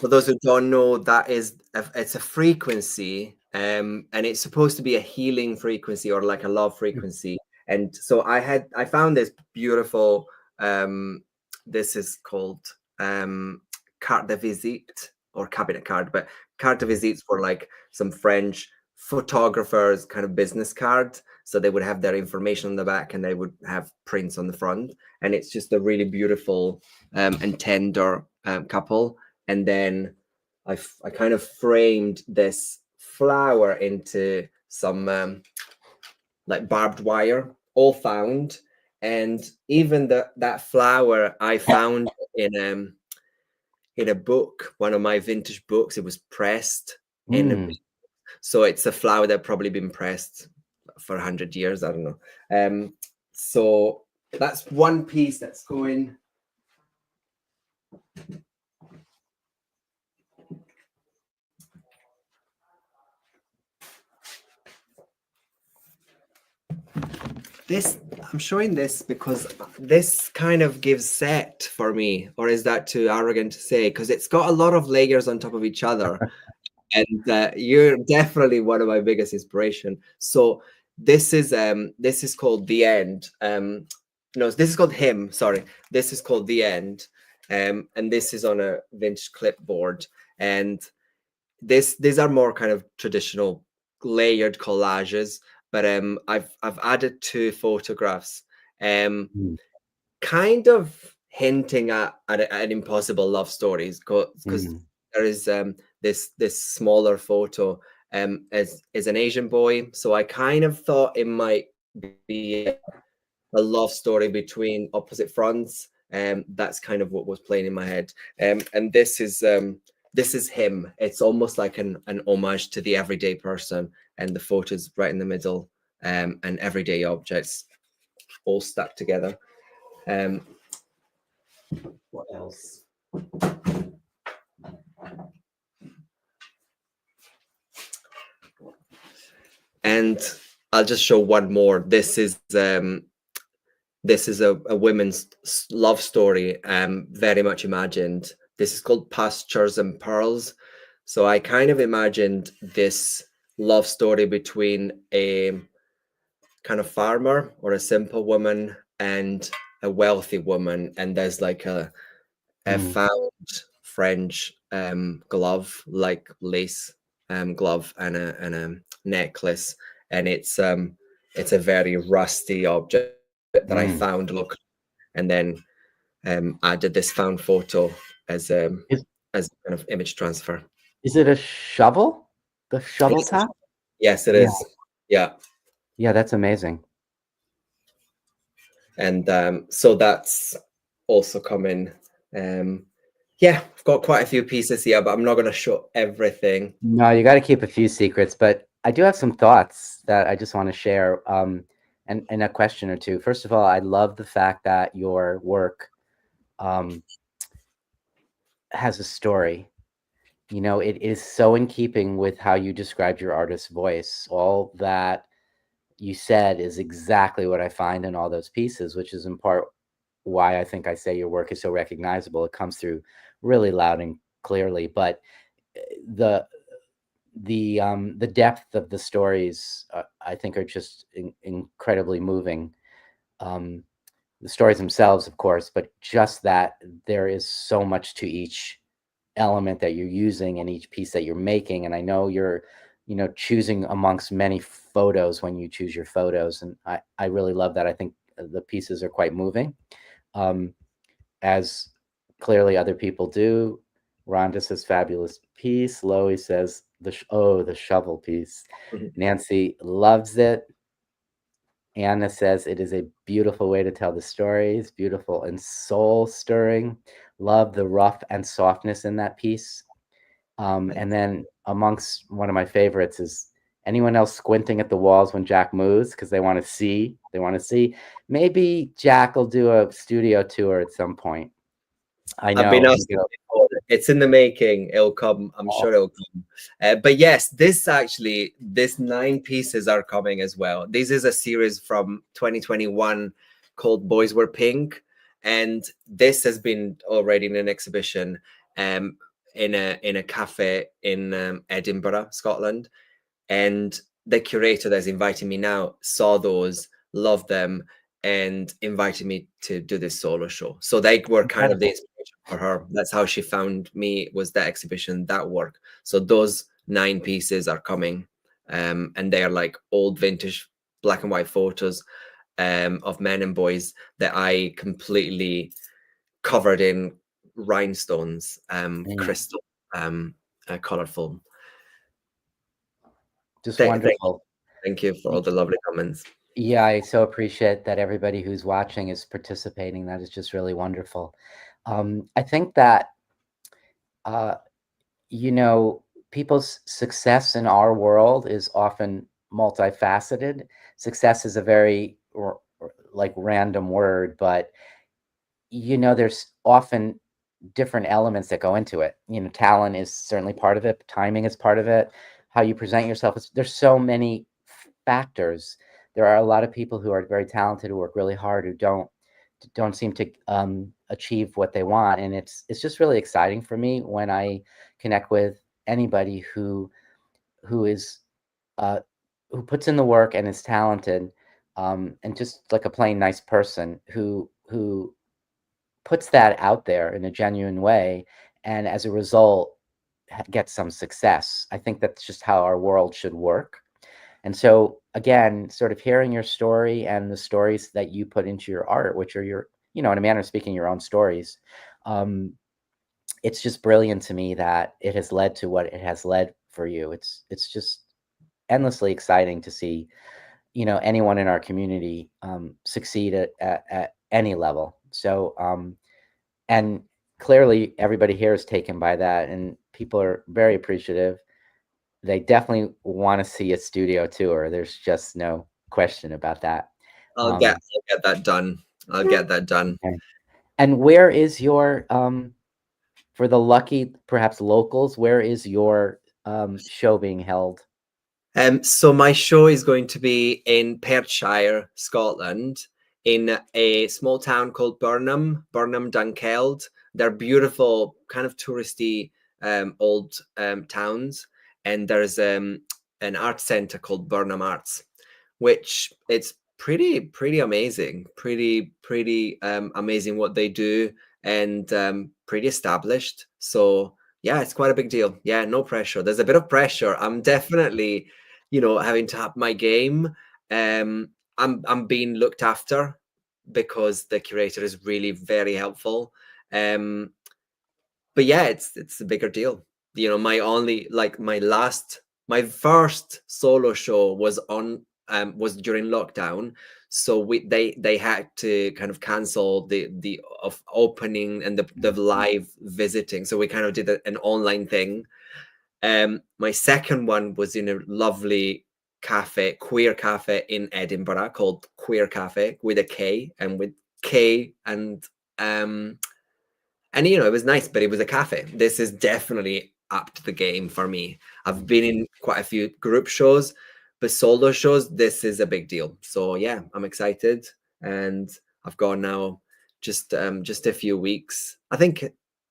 for those who don't know, it's a frequency, and it's supposed to be a healing frequency or like a love frequency. And so I found this beautiful, this is called carte de visite or cabinet card, but carte de visites for like some French photographers kind of business card. So they would have their information on the back and they would have prints on the front. And it's just a really beautiful and tender couple. And then I kind of framed this flower into some like barbed wire, all found. And even that flower I found in a book, one of my vintage books. It was pressed in a, Mm. so it's a flower that probably been pressed for 100 years. I don't know. So that's one piece that's going. This, I'm showing this because this kind of gives set for me, or is that too arrogant to say? Because it's got a lot of layers on top of each other, and you're definitely one of my biggest inspiration. So this is called The End. No, this is called Him. Sorry, this is called The End, and this is on a vintage clipboard, and these are more kind of traditional layered collages, but I've added two photographs, um Mm. kind of hinting at an impossible love stories, because Mm. there is this smaller photo is an Asian boy, so I kind of thought it might be a love story between opposite fronts. That's kind of what was playing in my head. And this is him. It's almost like an homage to the everyday person, and the photos right in the middle, and everyday objects all stuck together. Um, what else? And I'll just show one more. This is a women's love story, very much imagined. This is called Pastures and Pearls. So I kind of imagined this love story between a kind of farmer or a simple woman and a wealthy woman, and there's like a Mm. found French glove, like lace glove, and a necklace, and it's a very rusty object that I found Mm. locally, and then added this found photo as Is as kind of image transfer. is it a shovel? The shovel Yes, top? yes, it Yeah. is. Yeah, Yeah, that's amazing. and so that's also coming. Um, yeah, I've got quite a few pieces here, but I'm not going to show everything. No, you got to keep a few secrets, but I do have some thoughts that I just want to share, and a question or two. First of all, I love the fact that your work um, has a story. You know, it is so in keeping with how you described your artist's voice. All that you said is exactly what I find in all those pieces, which is in part why I think I say your work is so recognizable. It comes through really loud and clearly, but the the depth of the stories, I think, are just incredibly moving. Um, the stories themselves, of course, but just that there is so much to each element that you're using and each piece that you're making. And I know you're, choosing amongst many photos when you choose your photos, and I really love that. I think the pieces are quite moving, um, as clearly other people do. Rhonda says fabulous piece. Loie says the shovel piece. Mhm. Nancy loves it. Anna says it is a beautiful way to tell the stories, beautiful and soul stirring. Love the rough and softness in that piece. And then amongst one of my favorites is anyone else squinting at the walls when Jack moves because they want to see. They want to see. Maybe Jack will do a studio tour at some point. I I've been know asked before. It's in the making. It'll come. I'm sure it'll come. But yes, this 9 pieces are coming as well. This is a series from 2021 called Boys Were Pink, and this has been already in an exhibition um, in a cafe in Edinburgh, Scotland. And the curator that's inviting me now saw those, loved them, and invited me to do this solo show. So they were kind of the incredible. inspiration for her. That's how she found me, was that exhibition, that work. So those 9 pieces are coming, and they are like old vintage black and white photos of men and boys that I completely covered in rhinestones, Yeah, crystal, colorful. just Thank, thank, wonderful. thank you for all the lovely comments. Yeah, I so appreciate that everybody who's watching is participating. That is just really wonderful. I think that uh, you know, people's success in our world is often multifaceted. Success is a very like random word, but there's often different elements that go into it. Talent is certainly part of it, timing is part of it, how you present yourself. There's so many factors. There are a lot of people who are very talented, who work really hard, who don't seem to achieve what they want, and it's just really exciting for me when I connect with anybody who is uh, who puts in the work and is talented, and just like a plain nice person who puts that out there in a genuine way, and as a result gets some success. I think that's just how our world should work. And so again, sort of hearing your story and the stories that you put into your art, which are your, in a manner of speaking, your own stories, um, it's just brilliant to me that it has led to what it has led for you. It's just endlessly exciting to see, anyone in our community succeed at any level. So and clearly everybody here is taken by that, and people are very appreciative. They definitely want to see a studio tour. There's just no question about that. Um, I'll get that done. I'll get that done. okay. And where is your for the lucky, perhaps locals, where is your show being held? So my show is going to be in Perthshire, Scotland, in a small town called Burnham Dunkeld. They're beautiful, kind of touristy old towns, and there's an art centre called Burnham Arts, which it's pretty amazing, pretty amazing what they do, and pretty established. So yeah, it's quite a big deal. Yeah, no pressure. There's a bit of pressure. I'm definitely, having to up my game. I'm being looked after because the curator is really very helpful. Um, but yeah, it's a bigger deal. My only like my first solo show was during lockdown, so they had to kind of cancel the of opening and the live visiting, so we kind of did an online thing. My second one was in a lovely queer cafe in Edinburgh called Queer Cafe with a K and with K um and it was nice, but it was a cafe. This is definitely upped the game for me. I've been in quite a few group shows, but solo shows, this is a big deal. So yeah, I'm excited, and I've gone now just a few weeks. I think,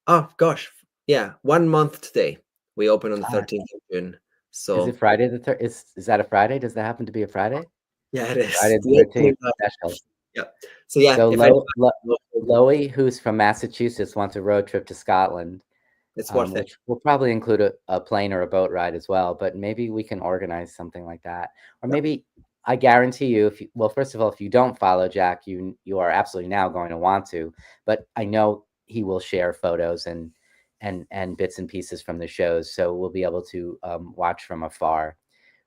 oh gosh, yeah, 1 month today. We open on the Uh, 13th of June. is it So Friday the third? Is that a Friday? Does that happen to be a Friday? yeah, it is. Friday the 13th special. Yeah. So yeah, So if anyone, Loie, who's from Massachusetts, wants a road trip to Scotland, it's worth it. which will probably include a plane or a boat ride as well. But maybe we can organize something like that, or Yeah. maybe I guarantee you, well, first of all, if you don't follow Jack, you are absolutely now going to want to. But I know he will share photos and bits and pieces from the shows, so we'll be able to watch from afar,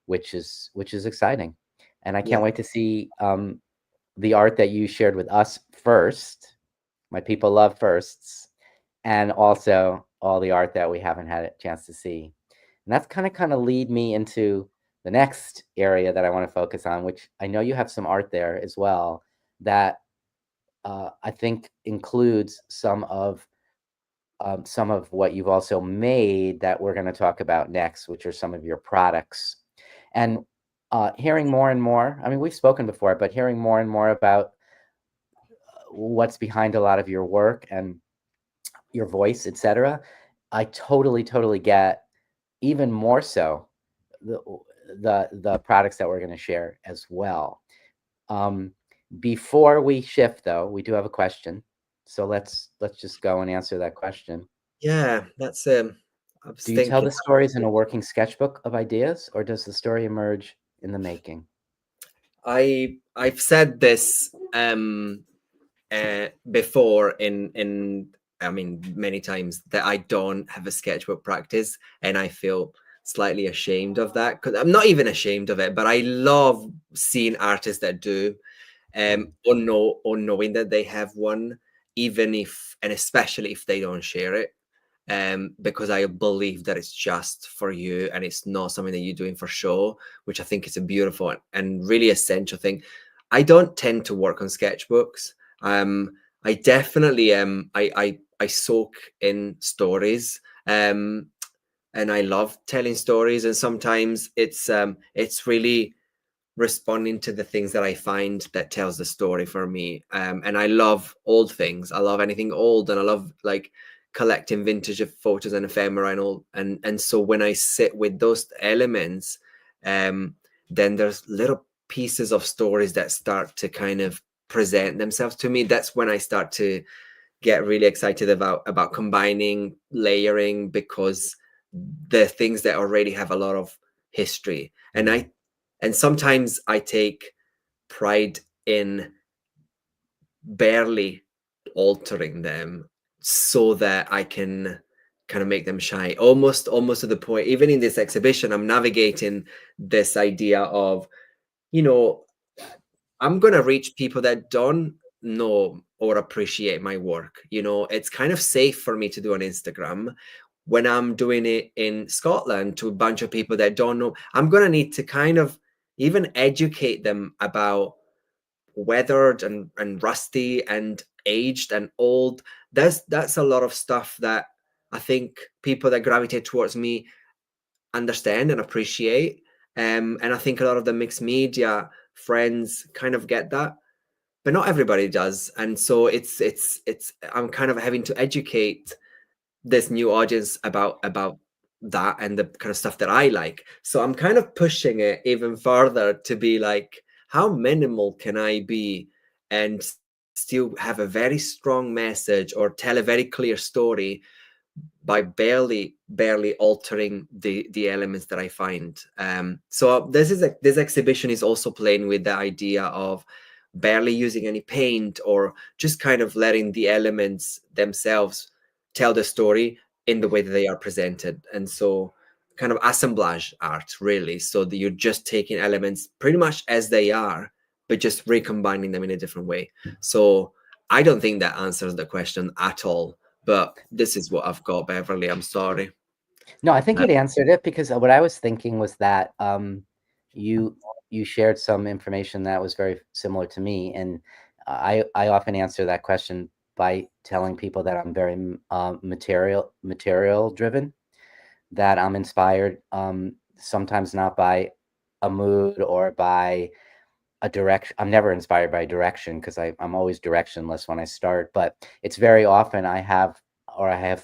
which is exciting, and I Yeah. can't wait to see the art that you shared with us first. My people love firsts. and also all the art that we haven't had a chance to see. And that's kind of lead me into the next area that I want to focus on, which I know you have some art there as well that I think includes some of what you've also made that we're going to talk about next, which are some of your products. And hearing more and more, I mean, we've spoken before, but hearing more and more about what's behind a lot of your work and your voice, etc., I totally get even more so the the products that we're going to share as well. Um, Before we shift, though, we do have a question, so let's just go and answer that question. Yeah, that's I was Do you tell thinking. the stories in a working sketchbook of ideas, or does the story emerge in the making? I've said this before in I mean many times that I don't have a sketchbook practice, and I feel slightly ashamed of that, because I'm not even ashamed of it, but I love seeing artists that do, Mm, knowing that they have one, even if, and especially if they don't share it, because I believe that it's just for you and it's not something that you're doing for show, which I think is a beautiful and really essential thing. I don't tend to work on sketchbooks. um I definitely I soak in stories, and I love telling stories, and sometimes it's really responding to the things that I find that tells the story for me. And I love old things. I love anything old, and I love like collecting vintage of photos and ephemera and all. And so when I sit with those elements, um, then there's little pieces of stories that start to kind of present themselves to me. That's when I start to get really excited about combining, layering, because the things that already have a lot of history. mm, And sometimes I take pride in barely altering them so that I can kind of make them shine, almost to the point. Even in this exhibition, I'm navigating this idea of, you know, I'm going to reach people that don't know or appreciate my work. It's kind of safe for me to do on Instagram. When I'm doing it in Scotland to a bunch of people that don't know, I'm going to need to kind of even educate them about weathered and rusty and aged and old. That's a lot of stuff that I think people that gravitate towards me understand and appreciate. And I think a lot of the mixed media friends kind of get that, but not everybody does. And so it's I'm kind of having to educate this new audience about that and the kind of stuff that I like. So I'm kind of pushing it even further to be like, how minimal can I be and still have a very strong message or tell a very clear story by barely altering the elements that I find. So this exhibition is also playing with the idea of barely using any paint, or just kind of letting the elements themselves tell the story in the way that they are presented. And so kind of assemblage art, really, so that you're just taking elements pretty much as they are, but just recombining them in a different way. So I don't think that answers the question at all, but this is what I've got, Beverly. I'm sorry. No, I think Uh, it answered it because what I was thinking was that you you shared some information that was very similar to me, and I often answer that question by telling people that I'm very material driven, that I'm inspired sometimes not by a mood or by a direction. I'm never inspired by direction because I'm always directionless when I start, but it's very often I have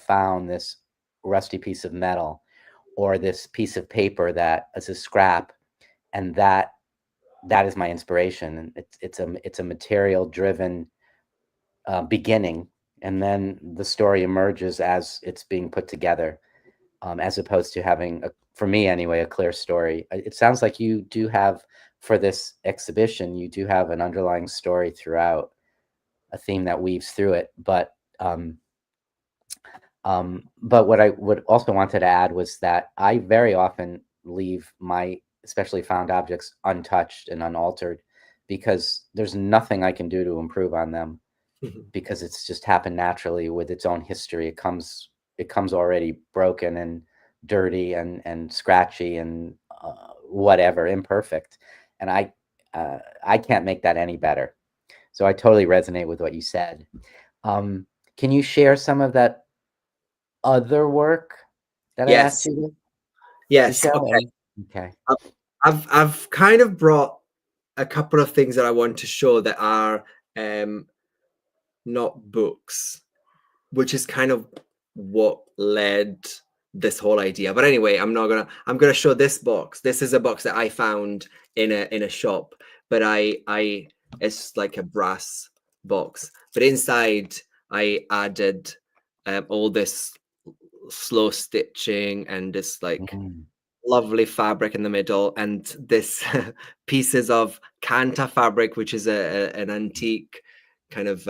found this rusty piece of metal or this piece of paper that is a scrap, and that is my inspiration. And it's a material driven beginning, and then the story emerges as it's being put together, as opposed to having for me anyway, a clear story. It sounds like you do have, for this exhibition, you do have an underlying story throughout, a theme that weaves through it. But what I would also wanted to add was that I very often leave my especially found objects untouched and unaltered because there's nothing I can do to improve on them. because it's just happened naturally with its own history. It comes already broken and dirty and scratchy and whatever, imperfect. And I can't make that any better. So I totally resonate with what you said. Um, can you share some of that other work that I asked Yes. you to Yes. show? Okay. Okay. I've kind of brought a couple of things that I want to show that are um, not books, which is kind of what led this whole idea. But anyway, I'm gonna show this box. This is a box that I found in a shop, but I it's like a brass box. But inside I added all this slow stitching and this like Mm, lovely fabric in the middle, and this pieces of Kanta fabric, which is an antique kind of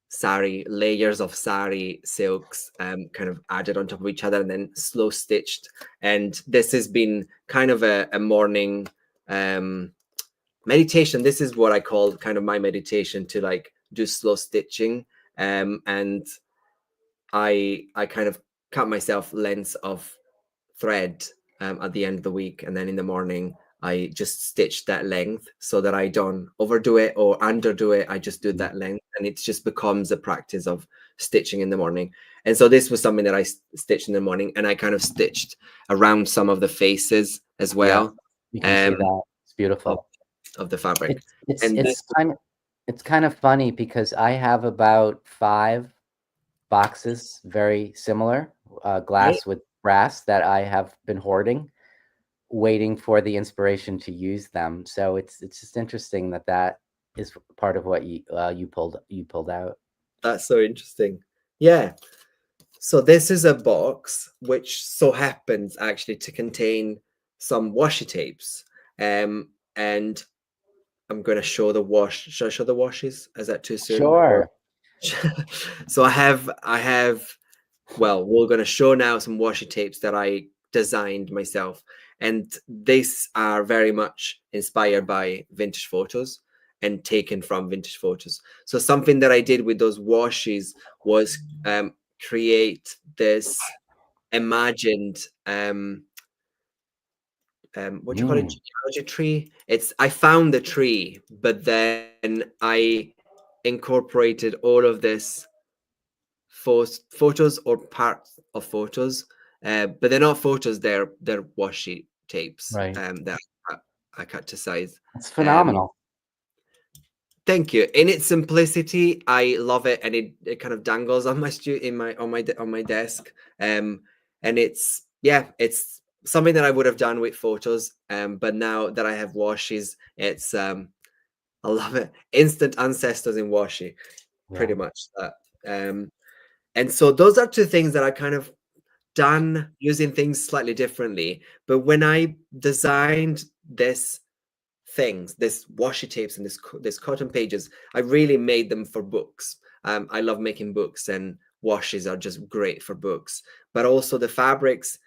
sari, layers of sari silks kind of added on top of each other and then slow stitched. And this has been kind of a morning meditation. This is what I call kind of my meditation, to like do slow stitching. And I kind of cut myself lengths of thread at the end of the week, and then in the morning I just stitch that length so that I don't overdo it or underdo it. I just do mm, that length, and it just becomes a practice of stitching in the morning. And so this was something that I stitched in the morning, and I kind of stitched around some of the faces as yeah, well, you can see um, that. It's of, beautiful. of the fabric. It's it's And this, it's kind of it's kind of funny because I have about 5 boxes very similar, right? glass with brass that I have been hoarding, waiting for the inspiration to use them. So it's just interesting that that is part of what you pulled out. That's so interesting. Yeah. So this is a box which so happens actually to contain some washi tapes. And I'm going to show the wash. Should I show the washes? Is that too soon? Or Sure. so I have well, we're going to show now some washi tapes that I designed myself. And these are very much inspired by vintage photos and taken from vintage photos. So something that I did with those washes was create this imagined what do you call it, Mm, genealogy tree. It's I found the tree, but then I incorporated all of this photos or parts of photos, but they're not photos, they're washi tapes right. that I cut to size. That's um phenomenal. Thank you. In its simplicity, I love it, and it kind of dangles on my in my on my desk. And it's, yeah, it's something that I would have done with photos. But now that I have washes, it's I love it. Instant ancestors in washi, Yeah. pretty much that. And so those are two things that I kind of done using things slightly differently. But when I designed this washi tapes and this cotton pages, I really made them for books. I love making books, and washes are just great for books. But also the fabrics,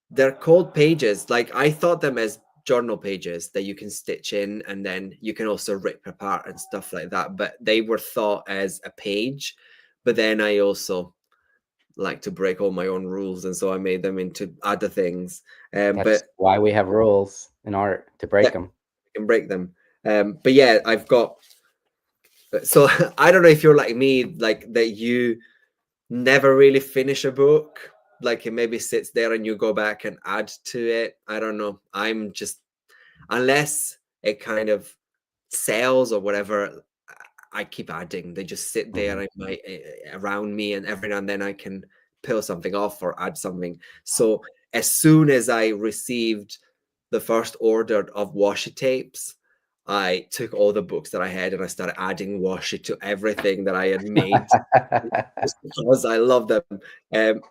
they're called pages. Like, I thought them as journal pages that you can stitch in, and then you can also rip apart and stuff like that. But they were thought as a page. But then I also like to break all my own rules, and so I made them into other things. That's But why we have rules in art to yeah, break them. I can break them. But yeah, I've got. So I don't know if you're like me, like that you never really finish a book. Like, it maybe sits there and you go back and add to it. I don't know. I'm just, unless it kind of sells or whatever, I keep adding. They just sit Mhm. there in my around me, and every now and then I can peel something off or add something. So as soon as I received the first order of washi tapes, I took all the books that I had and I started adding washi to everything that I had made, just because I love them. Um,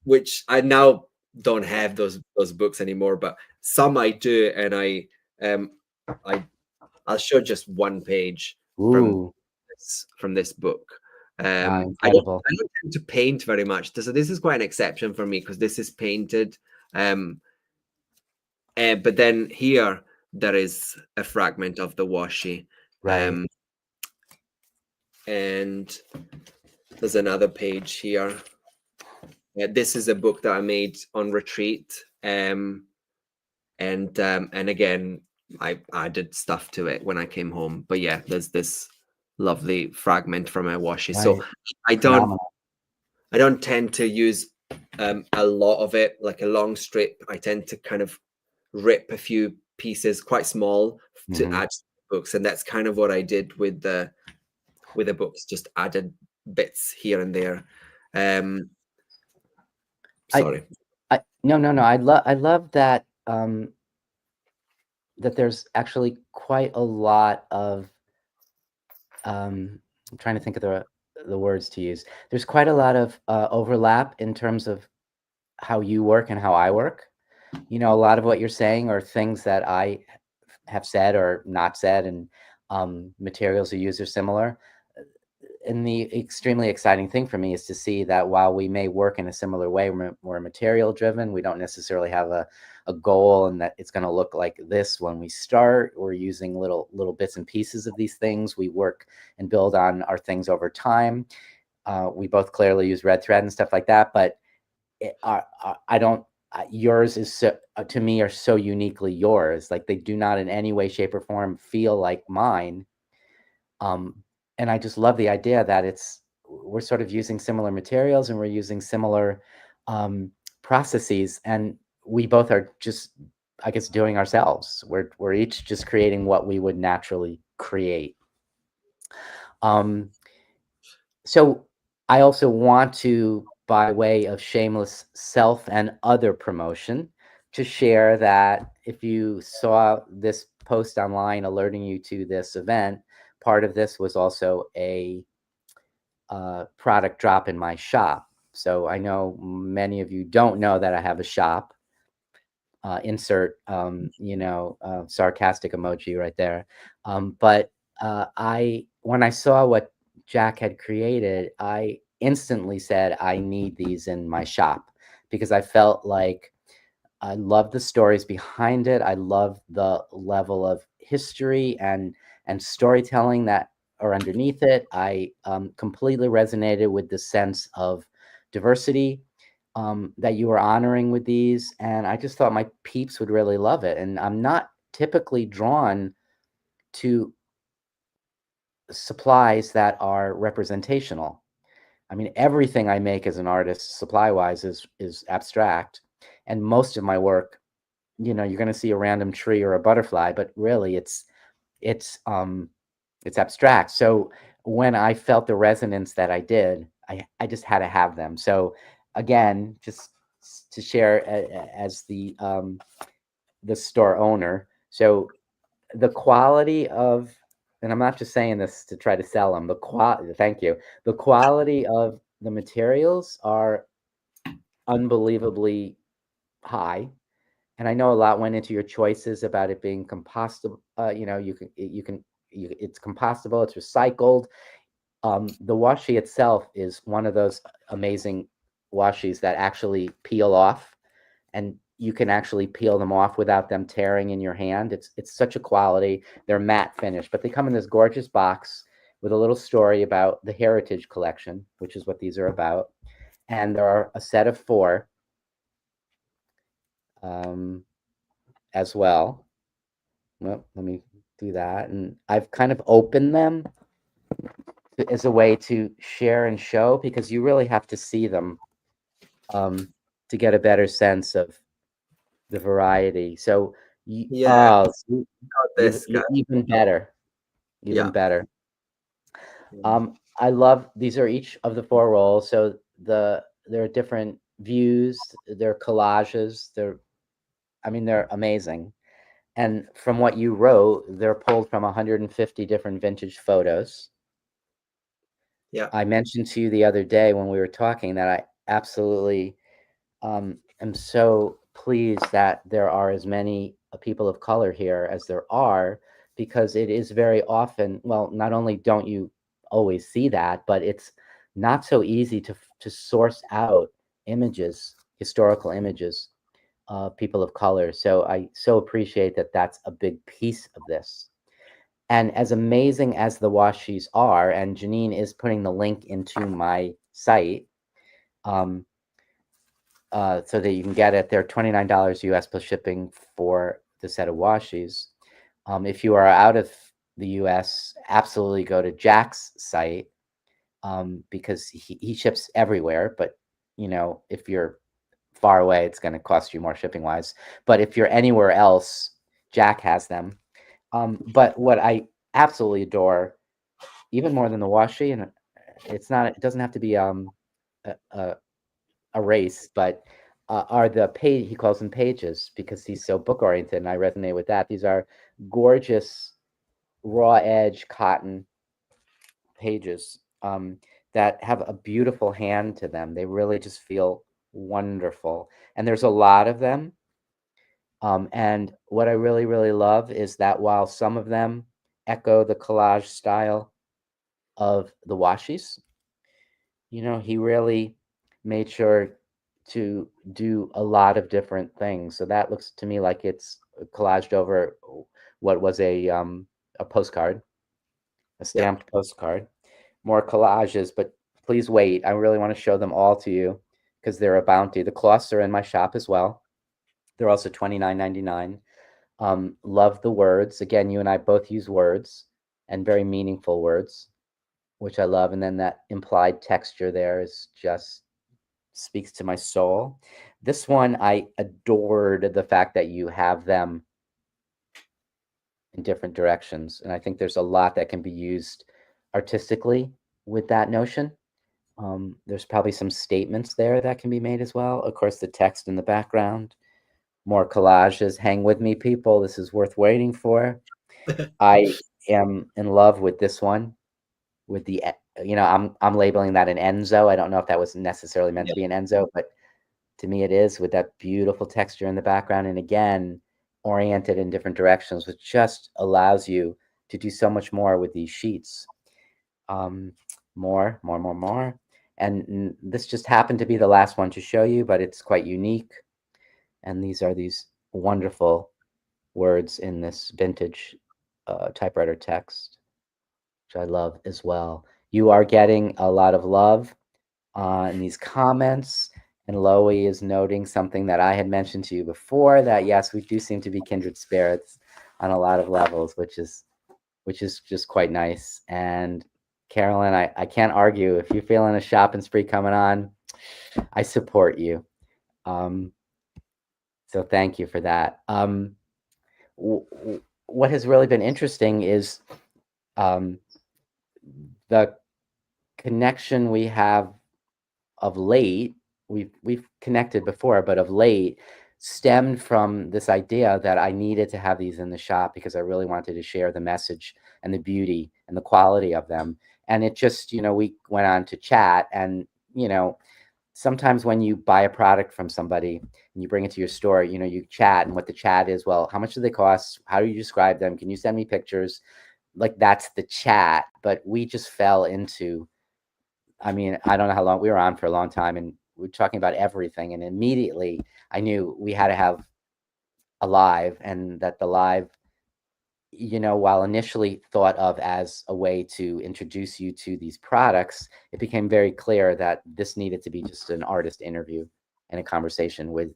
which I now don't have those books anymore, but some I do, and um I I'll show just one page from Ooh, this book. incredible. I don't tend to paint very much, so this is quite an exception for me because this is painted. Um, but then here there is a fragment of the washi. Right. Um, and there's another page here. Yeah, this is a book that I made on retreat. And again, I added stuff to it when I came home. But yeah, there's this lovely fragment from a washi. So Right. I don't Phenomenal. I don't tend to use a lot of it, like a long strip. I tend to kind of rip a few pieces quite small to Hmm. add to the books, and that's kind of what I did with the books, just added bits here and there. Um, I, sorry. no. I love that that there's actually quite a lot of I'm trying to think of the words to use. There's quite a lot of overlap in terms of how you work and how I work. A lot of what you're saying are things that I have said or not said, and materials you use are similar. And the extremely exciting thing for me is to see that while we may work in a similar way, we're material driven. We don't necessarily have a goal and that it's going to look like this when we start. We're using little bits and pieces of these things. We work and build on our things over time. We both clearly use red thread and stuff like that, but I don't. Yours is so, to me are so uniquely yours. Like they do not in any way, shape, or form feel like mine. Um, and I just love the idea that we're sort of using similar materials and we're using similar um, processes, and we both are just, I guess, doing ourselves. We're each just creating what we would naturally create. Um, so I also want to, by way of shameless self and other promotion, to share that if you saw this post online alerting you to this event, part of this was also a product drop in my shop. So I know many of you don't know that I have a shop. Insert, sarcastic emoji right there. But when I saw what Jack had created, I instantly said, I need these in my shop because I felt like I love the stories behind it. I love the level of history and storytelling that are underneath it. I completely resonated with the sense of diversity that you were honoring with these, and I just thought my peeps would really love it. And I'm not typically drawn to supplies that are representational. I mean, everything I make as an artist, supply wise, is abstract, and most of my work, you're going to see a random tree or a butterfly, but really it's um it's abstract. So when I felt the resonance that I did, I just had to have them. So again, just to share as the store owner, so the quality of, and I'm not just saying this to try to sell them, thank you, the quality of the materials are unbelievably high. And I know a lot went into your choices about it being compostable. It's compostable, it's recycled. The washi itself is one of those amazing washis that actually peel off, and you can actually peel them off without them tearing in your hand. It's such a quality. They're matte finish, but they come in this gorgeous box with a little story about the Heritage Collection, which is what these are about. And there are a set of 4 um, as well. Well, let me do that. And I've kind of opened them as a way to share and show because you really have to see them um, to get a better sense of the variety. So, Yeah, got even, this guy. even better, even Yeah. better. Mm. I love these are each of the 4 rolls. So there are different views, they're collages, they're amazing. And from what you wrote, they're pulled from 150 different vintage photos. Yeah. I mentioned to you the other day when we were talking that I absolutely am so pleased that there are as many people of color here as there are, because it is very often, well, not only don't you always see that, but it's not so easy to source out images, historical images of people of color. So I so appreciate that that's a big piece of this. And as amazing as the washies are, and Janine is putting the link into my site, um, so that you can get it. They're $29 US plus shipping for the set of washies. If you are out of the US, absolutely go to Jack's site, because he ships everywhere. But if you're far away, it's going to cost you more shipping wise. But if you're anywhere else, Jack has them. But what I absolutely adore, even more than the washi, and it doesn't have to be a, a, a race, but are the page, he calls them pages because he's so book oriented, and I resonate with that. These are gorgeous raw edge cotton pages, that have a beautiful hand to them. They really just feel wonderful, and there's a lot of them. And what I really, really love is that while some of them echo the collage style of the washis, he really made sure to do a lot of different things. So that looks to me like it's collaged over what was a postcard, a Yeah. stamped postcard. More collages, but please wait. I really want to show them all to you because they're a bounty. The cloths are in my shop as well. They're also $29.99. Love the words. Again, you and I both use words, and very meaningful words, which I love. And then that implied texture there is just speaks to my soul. This one, I adored the fact that you have them in different directions. And I think there's a lot that can be used artistically with that notion. There's probably some statements there that can be made as well. Of course, the text in the background, more collages. Hang with me, people. This is worth waiting for. I am in love with this one. With the, I'm labeling that an Enzo. I don't know if that was necessarily meant Yeah. to be an Enzo, but to me it is, with that beautiful texture in the background, and again, oriented in different directions, which just allows you to do so much more with these sheets. Um, more. And this just happened to be the last one to show you, but it's quite unique. And these are these wonderful words in this vintage typewriter text, which I love as well. You are getting a lot of love in these comments. And Loie is noting something that I had mentioned to you before, that yes, we do seem to be kindred spirits on a lot of levels, which is just quite nice. And Carolyn, I can't argue. If you're feeling a shopping spree coming on, I support you. Um, so thank you for that. What has really been interesting is um, the connection we have of late. We've connected before, but of late stemmed from this idea that I needed to have these in the shop because I really wanted to share the message and the beauty and the quality of them. And it just, we went on to chat, and you know, sometimes when you buy a product from somebody and you bring it to your store, you chat, and what the chat is, well, how much do they cost? How do you describe them? Can you send me pictures? Like, that's the chat. But we just fell into, I mean, I don't know how long we were on for, a long time, and we were talking about everything. And immediately I knew we had to have a live, and that the live, while initially thought of as a way to introduce you to these products, it became very clear that this needed to be just an artist interview and a conversation with,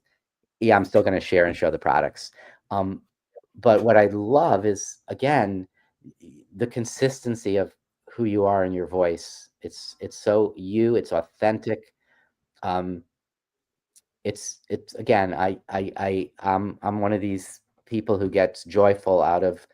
yeah, I'm still going to share and show the products. Um, but what I love is, again, the consistency of who you are in your voice. It's so you, it's authentic. Um, it's again, I'm one of these people who gets joyful out of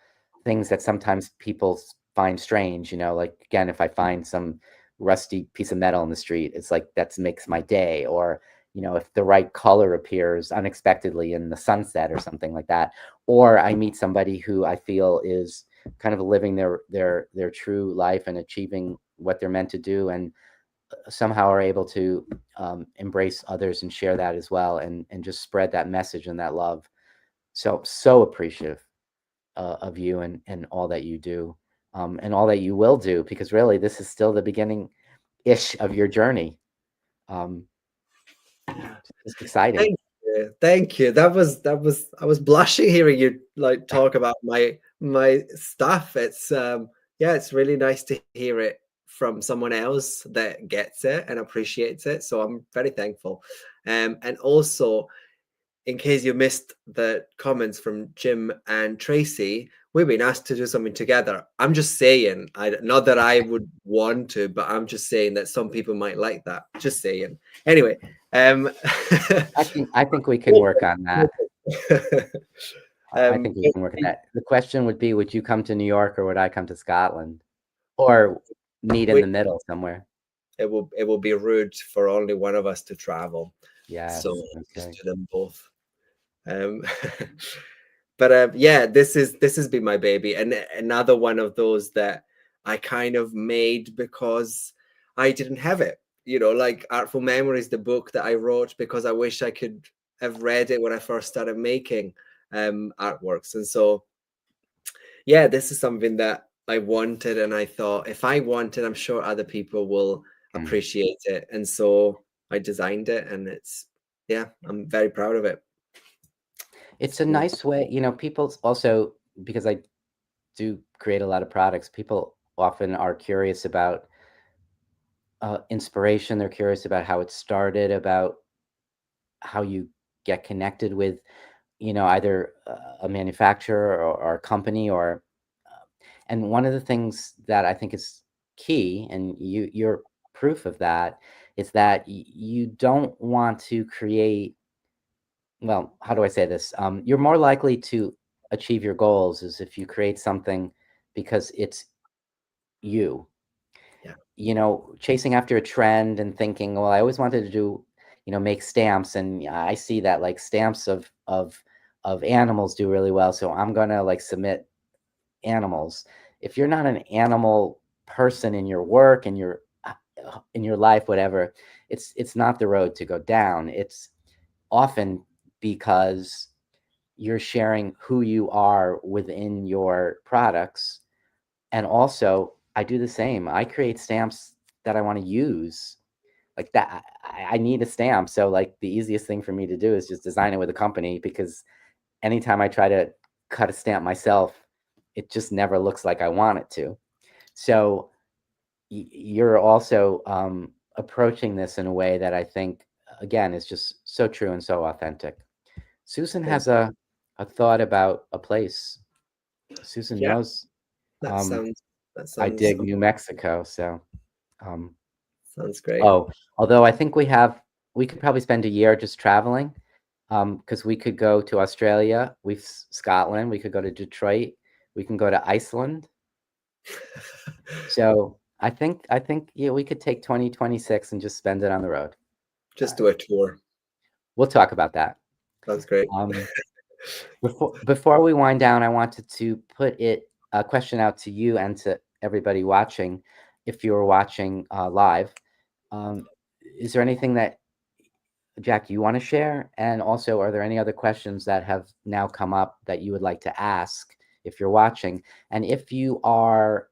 things that sometimes people find strange. Like, again, if I find some rusty piece of metal in the street, it's like that makes my day. Or if the right color appears unexpectedly in the sunset or something like that, or I meet somebody who I feel is kind of living their true life and achieving what they're meant to do, and somehow are able to embrace others and share that as well, and just spread that message and that love. So appreciative of you, and all that you do, and all that you will do, because really this is still the beginning ish of your journey. um, it's exciting. Thank you. Thank you. That was I was blushing hearing you like talk about my stuff. It's yeah, it's really nice to hear it from someone else that gets it and appreciates it. So I'm very thankful. And also, in case you missed the comments from Jim and Tracy, we've been asked to do something together. I'm just saying, not that I would want to, but I'm just saying that some people might like that. Just saying. Anyway, um, I think we can work on that. I think we but can work on that. The question would be, would you come to New York or would I come to Scotland? Or meet in we, the middle somewhere? it will be rude for only one of us to travel, so Yes. just Okay. do them both. Um, but yeah, this has been my baby, and another one of those that I kind of made because I didn't have it. You know, like Artful Memories, the book that I wrote because I wish I could have read it when I first started making artworks, and so yeah, this is something that I wanted, and I thought if I want it, I'm sure other people will Mm. appreciate it, and so I designed it, and it's yeah, I'm very proud of it. It's a So, nice way, people also, because I do create a lot of products, people often are curious about inspiration. They're curious about how it started, about how you get connected with, either a manufacturer or a company and one of the things that I think is key, and you're proof of that, is that you don't want to create, well, how do I say this? You're more likely to achieve your goals is if you create something because it's you. yeah, Chasing after a trend and thinking, well, I always wanted to do, make stamps, and I see that like stamps of animals do really well, so I'm gonna like submit animals. If you're not an animal person in your work and your in your life, whatever, it's not the road to go down. It's often because you're sharing who you are within your products. And also, I do the same. I create stamps that I want to use. Like that, I need a stamp. So, like, the easiest thing for me to do is just design it with a company because anytime I try to cut a stamp myself, it just never looks like I want it to. So, you're also approaching this in a way that I think, again, is just so true and so authentic. Susan thank has a thought about a place. Susan yeah. knows That um, sounds that I sounds dig New Mexico. So, um, sounds great. oh, although I think we could probably spend a year just traveling, because we could go to Australia, Scotland, we could go to Detroit, we can go to Iceland. So I think yeah, we could take 2026 and just spend it on the road. Just Uh, do a tour. we'll talk about that. Sounds great. Um, before we wind down, I wanted to put a question out to you and to everybody watching. If you're watching live, um, is there anything that Jack you want to share? And also, are there any other questions that have now come up that you would like to ask if you're watching? And if you are,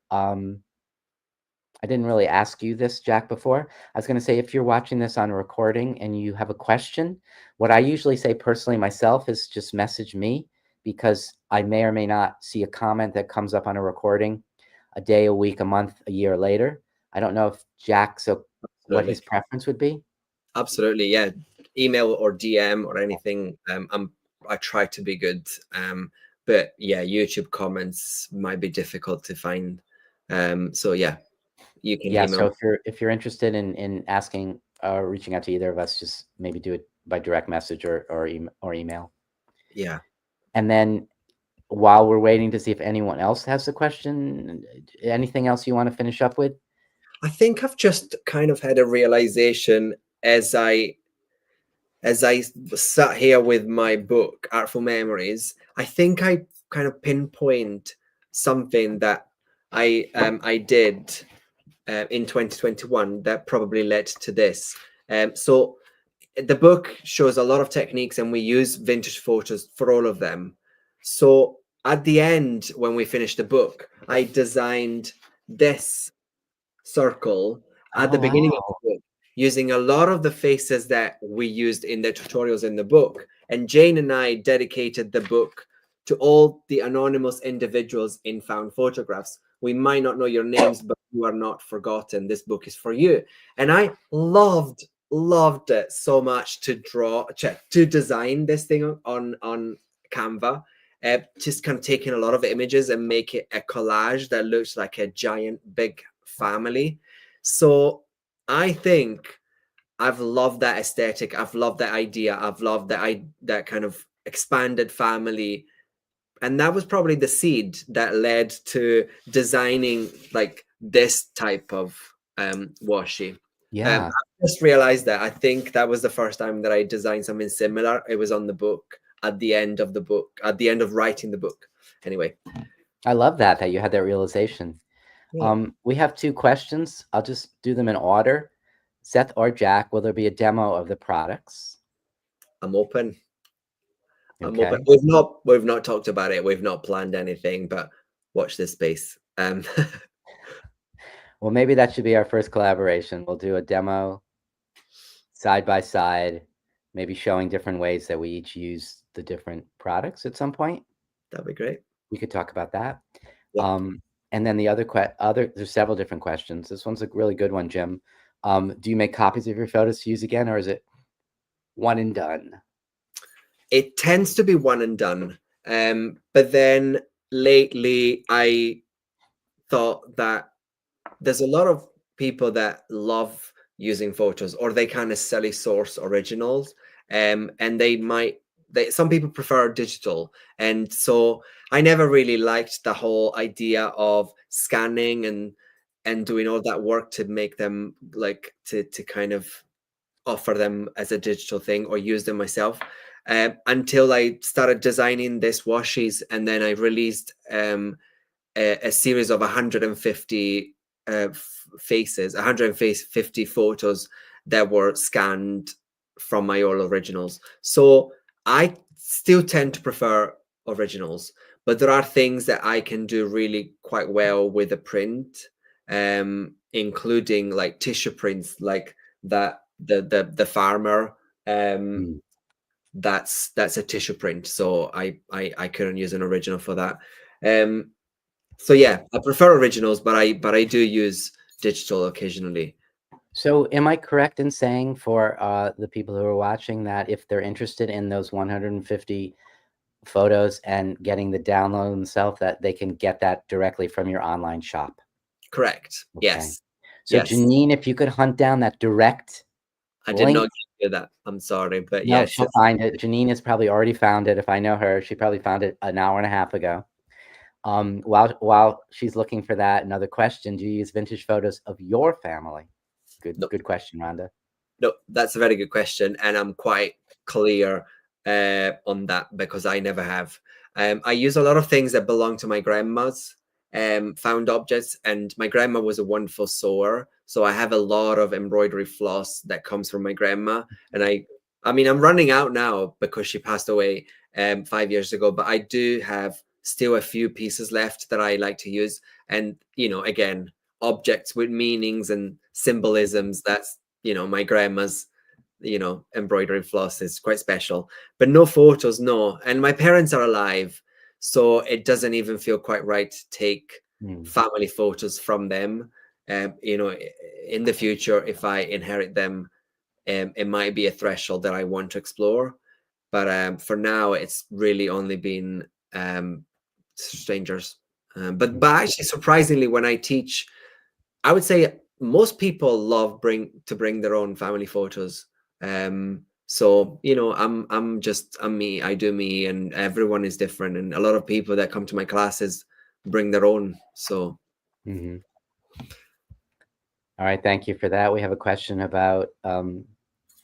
I didn't really ask you this, Jack, before. I was going to say, if you're watching this on a recording and you have a question, what I usually say personally myself is just message me because I may or may not see a comment that comes up on a recording a day, a week, a month, a year later. I don't know if Jack, so what Absolutely. his preference would be. Absolutely. Yeah. Email or DM or anything. I try to be good. But yeah, YouTube comments might be difficult to find. So yeah, you can Yeah, so email. if you're interested in asking or reaching out to either of us, just maybe do it by direct message or email. Yeah. And then while we're waiting to see if anyone else has a question, anything else you want to finish up with? I think I've just kind of had a realization as I sat here with my book, Artful Memories. I think I kind of pinpoint something that I did in 2021 that probably led to this. So the book shows a lot of techniques, and we use vintage photos for all of them. So at the end, when we finished the book, I designed this circle at Oh, the beginning of wow. the book using a lot of the faces that we used in the tutorials in the book. And Jane and I dedicated the book to all the anonymous individuals in found photographs, we might not know your names, but you are not forgotten. This book is for you. And I loved it so much to to design this thing on Canva. Just kind of taking a lot of images and make it a collage that looks like a giant big family. So I think I've loved that aesthetic. I've loved that idea. I've loved that kind of expanded family. And that was probably the seed that led to designing like this type of washi. I Yeah, just realized that. I think that was the first time that I designed something similar. It was on the book at the end of the book, at the end of writing the book. Anyway. I love that you had that realization. Yeah. We have two questions. I'll just do them in order. Seth or Jack, will there be a demo of the products? I'm open. I'm open. Okay. We've not talked about it. We've not planned anything, but watch this space. Well, maybe that should be our first collaboration. We'll do a demo side by side, maybe showing different ways that we each use the different products at some point. That'd be great. We could talk about that. Yeah. And then the there's several different questions. This one's a really good one, Jim. Do you make copies of your photos to use again, or is it one and done? It tends to be one and done. But then lately I thought that there's a lot of people that love using photos, or they kind of silly source originals, and some people prefer digital, and so I never really liked the whole idea of scanning and doing all that work to make them like to kind of offer them as a digital thing or use them myself, until I started designing this washies, and then I released a series of 150 faces, 150 photos that were scanned from my old originals. So I still tend to prefer originals, but there are things that I can do really quite well with a print, including like tissue prints, like that the farmer. Mm. That's a tissue print, so I couldn't use an original for that. Um, so yeah, I prefer originals, but I do use digital occasionally. So am I correct in saying for the people who are watching that if they're interested in those 150 photos and getting the download themselves, that they can get that directly from your online shop? Correct. Okay. Yes. So Yes. Janine, if you could hunt down that direct I did link. not give you that. I'm sorry, but No, yes, she'll find it. Janine has probably already found it. If I know her, she probably found it an hour and a half ago. While she's looking for that, another question: do you use vintage photos of your family? no, Good question, Rhonda. no, that's a very good question, and I'm quite clear on that because I never have. I use a lot of things that belong to my grandma's found objects, and my grandma was a wonderful sewer, so I have a lot of embroidery floss that comes from my grandma, and I mean, I'm running out now because she passed away 5 years ago, but I do have still a few pieces left that I like to use, and again, objects with meanings and symbolisms. That's my grandma's embroidery floss is quite special, but no photos, no. And my parents are alive, so it doesn't even feel quite right to take Hmm. family photos from them. In the future, if I inherit them, it might be a threshold that I want to explore, but for now it's really only been strangers. But actually, surprisingly, when I teach, I would say most people love to bring their own family photos. So I'm me. I do me, and everyone is different. And a lot of people that come to my classes bring their own. So Mm-hmm. All right, thank you for that. We have a question about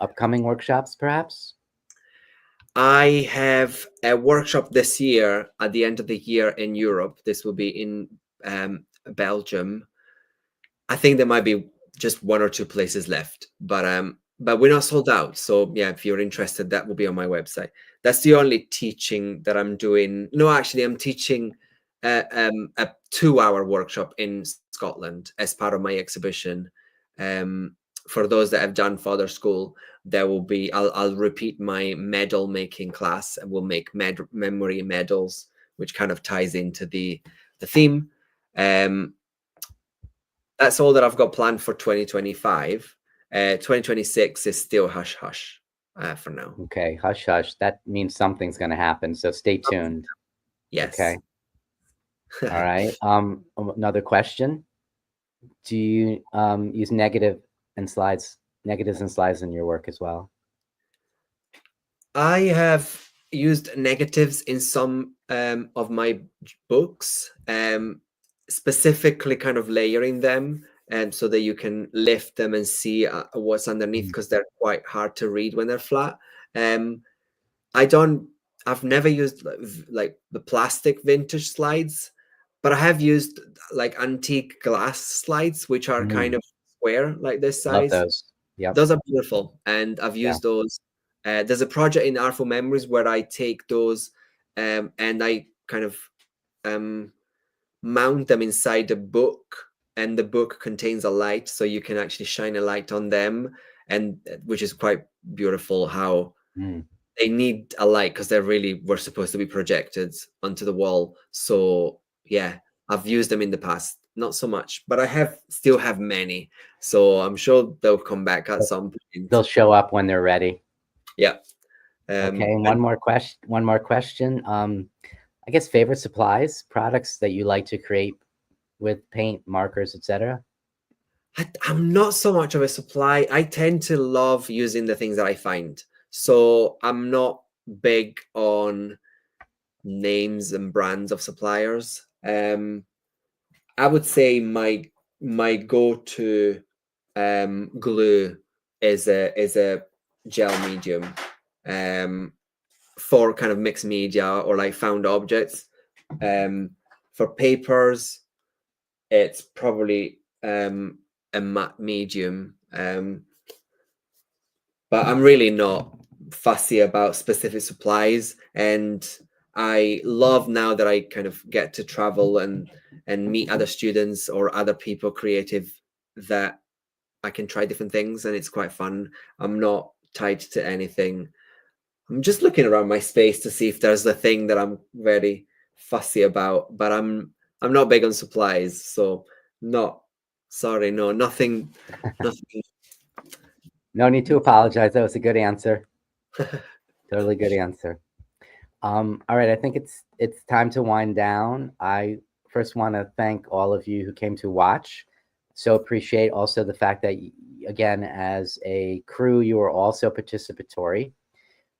upcoming workshops, perhaps. I have a workshop this year at the end of the year in Europe. This will be in Belgium. I think there might be just one or two places left, but we're not sold out. So yeah, if you're interested, that will be on my website. That's the only teaching that I'm doing. No, actually, I'm teaching a 2-hour workshop in Scotland as part of my exhibition. for those that have done further school, there will be, I'll repeat my medal making class, and we'll make memory medals, which kind of ties into the theme. That's all that I've got planned for 2025. 2026 is still hush hush for now. Okay, hush hush. That means something's going to happen. So stay tuned. Yes. Okay. All right. Another question. Do you use negatives and slides in your work as well? I have used negatives in some of my books, specifically kind of layering them, so that you can lift them and see what's underneath, because they're quite hard to read when they're flat. Um, I don't. I've never used like the plastic vintage slides, but I have used like antique glass slides, which are kind of square, like this Love size. those. Yep. Those are beautiful, and I've Yeah. used those. There's a project in Artful Memories where I take those, and I kind of mount them inside a book, and the book contains a light, so you can actually shine a light on them, and which is quite beautiful how they need a light, because they really were supposed to be projected onto the wall. So yeah, I've used them in the past, not so much, but I still have many, so I'm sure they'll come back at some point. They'll show up when they're ready. Yeah. Okay, and one more question. I guess favorite supplies, products that you like to create with paint, markers, etc. I'm not so much of a supply. I tend to love using the things that I find. So I'm not big on names and brands of suppliers. I would say my go-to glue is a gel medium for kind of mixed media or like found objects. For papers, it's probably a matte medium, but I'm really not fussy about specific supplies. And I love now that I kind of get to travel and meet other students or other people creative, that I can try different things, and it's quite fun. I'm not tied to anything. I'm just looking around my space to see if there's a thing that I'm very fussy about, but I'm not big on supplies, so not sorry, no, nothing. No need to apologize. That was a good answer. Totally good answer. All right, I think it's time to wind down. I first want to thank all of you who came to watch. So appreciate also the fact that, again, as a crew, you are also participatory,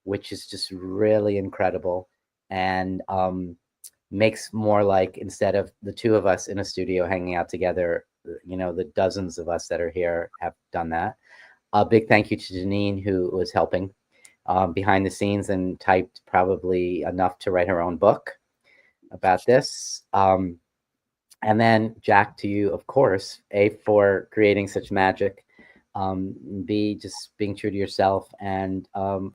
which is just really incredible, and makes more like, instead of the two of us in a studio hanging out together, the dozens of us that are here have done that. A big thank you to Janine, who was helping behind the scenes and typed probably enough to write her own book about this. And then Jack, to you, of course, A, for creating such magic, B, just being true to yourself, and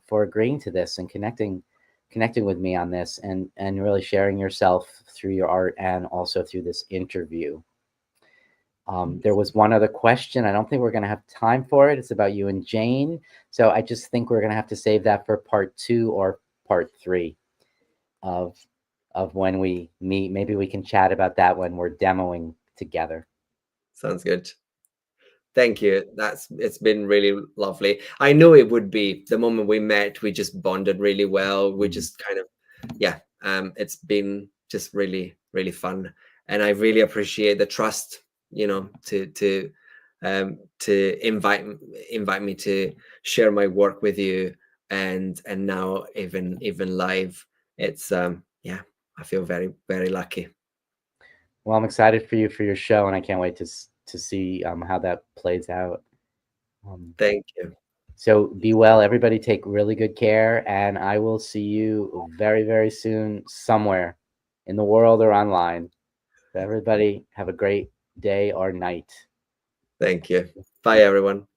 for agreeing to this and connecting with me on this, and really sharing yourself through your art and also through this interview. There was one other question. I don't think we're going to have time for it. It's about you and Jane. So I just think we're going to have to save that for part 2 or part 3 of when we meet. Maybe we can chat about that when we're demoing together. Sounds good. Thank you. It's been really lovely. I knew it would be. The moment we met, we just bonded really well. We just kind of, yeah. It's been just really, really fun, and I really appreciate the trust. To invite me to share my work with you, and now even live. It's yeah. I feel very, very lucky. Well, I'm excited for you for your show, and I can't wait to see how that plays out. Thank you. So be well, everybody. Take really good care, and I will see you very, very soon somewhere in the world or online. So everybody have a great day or night. Thank you. Bye, everyone.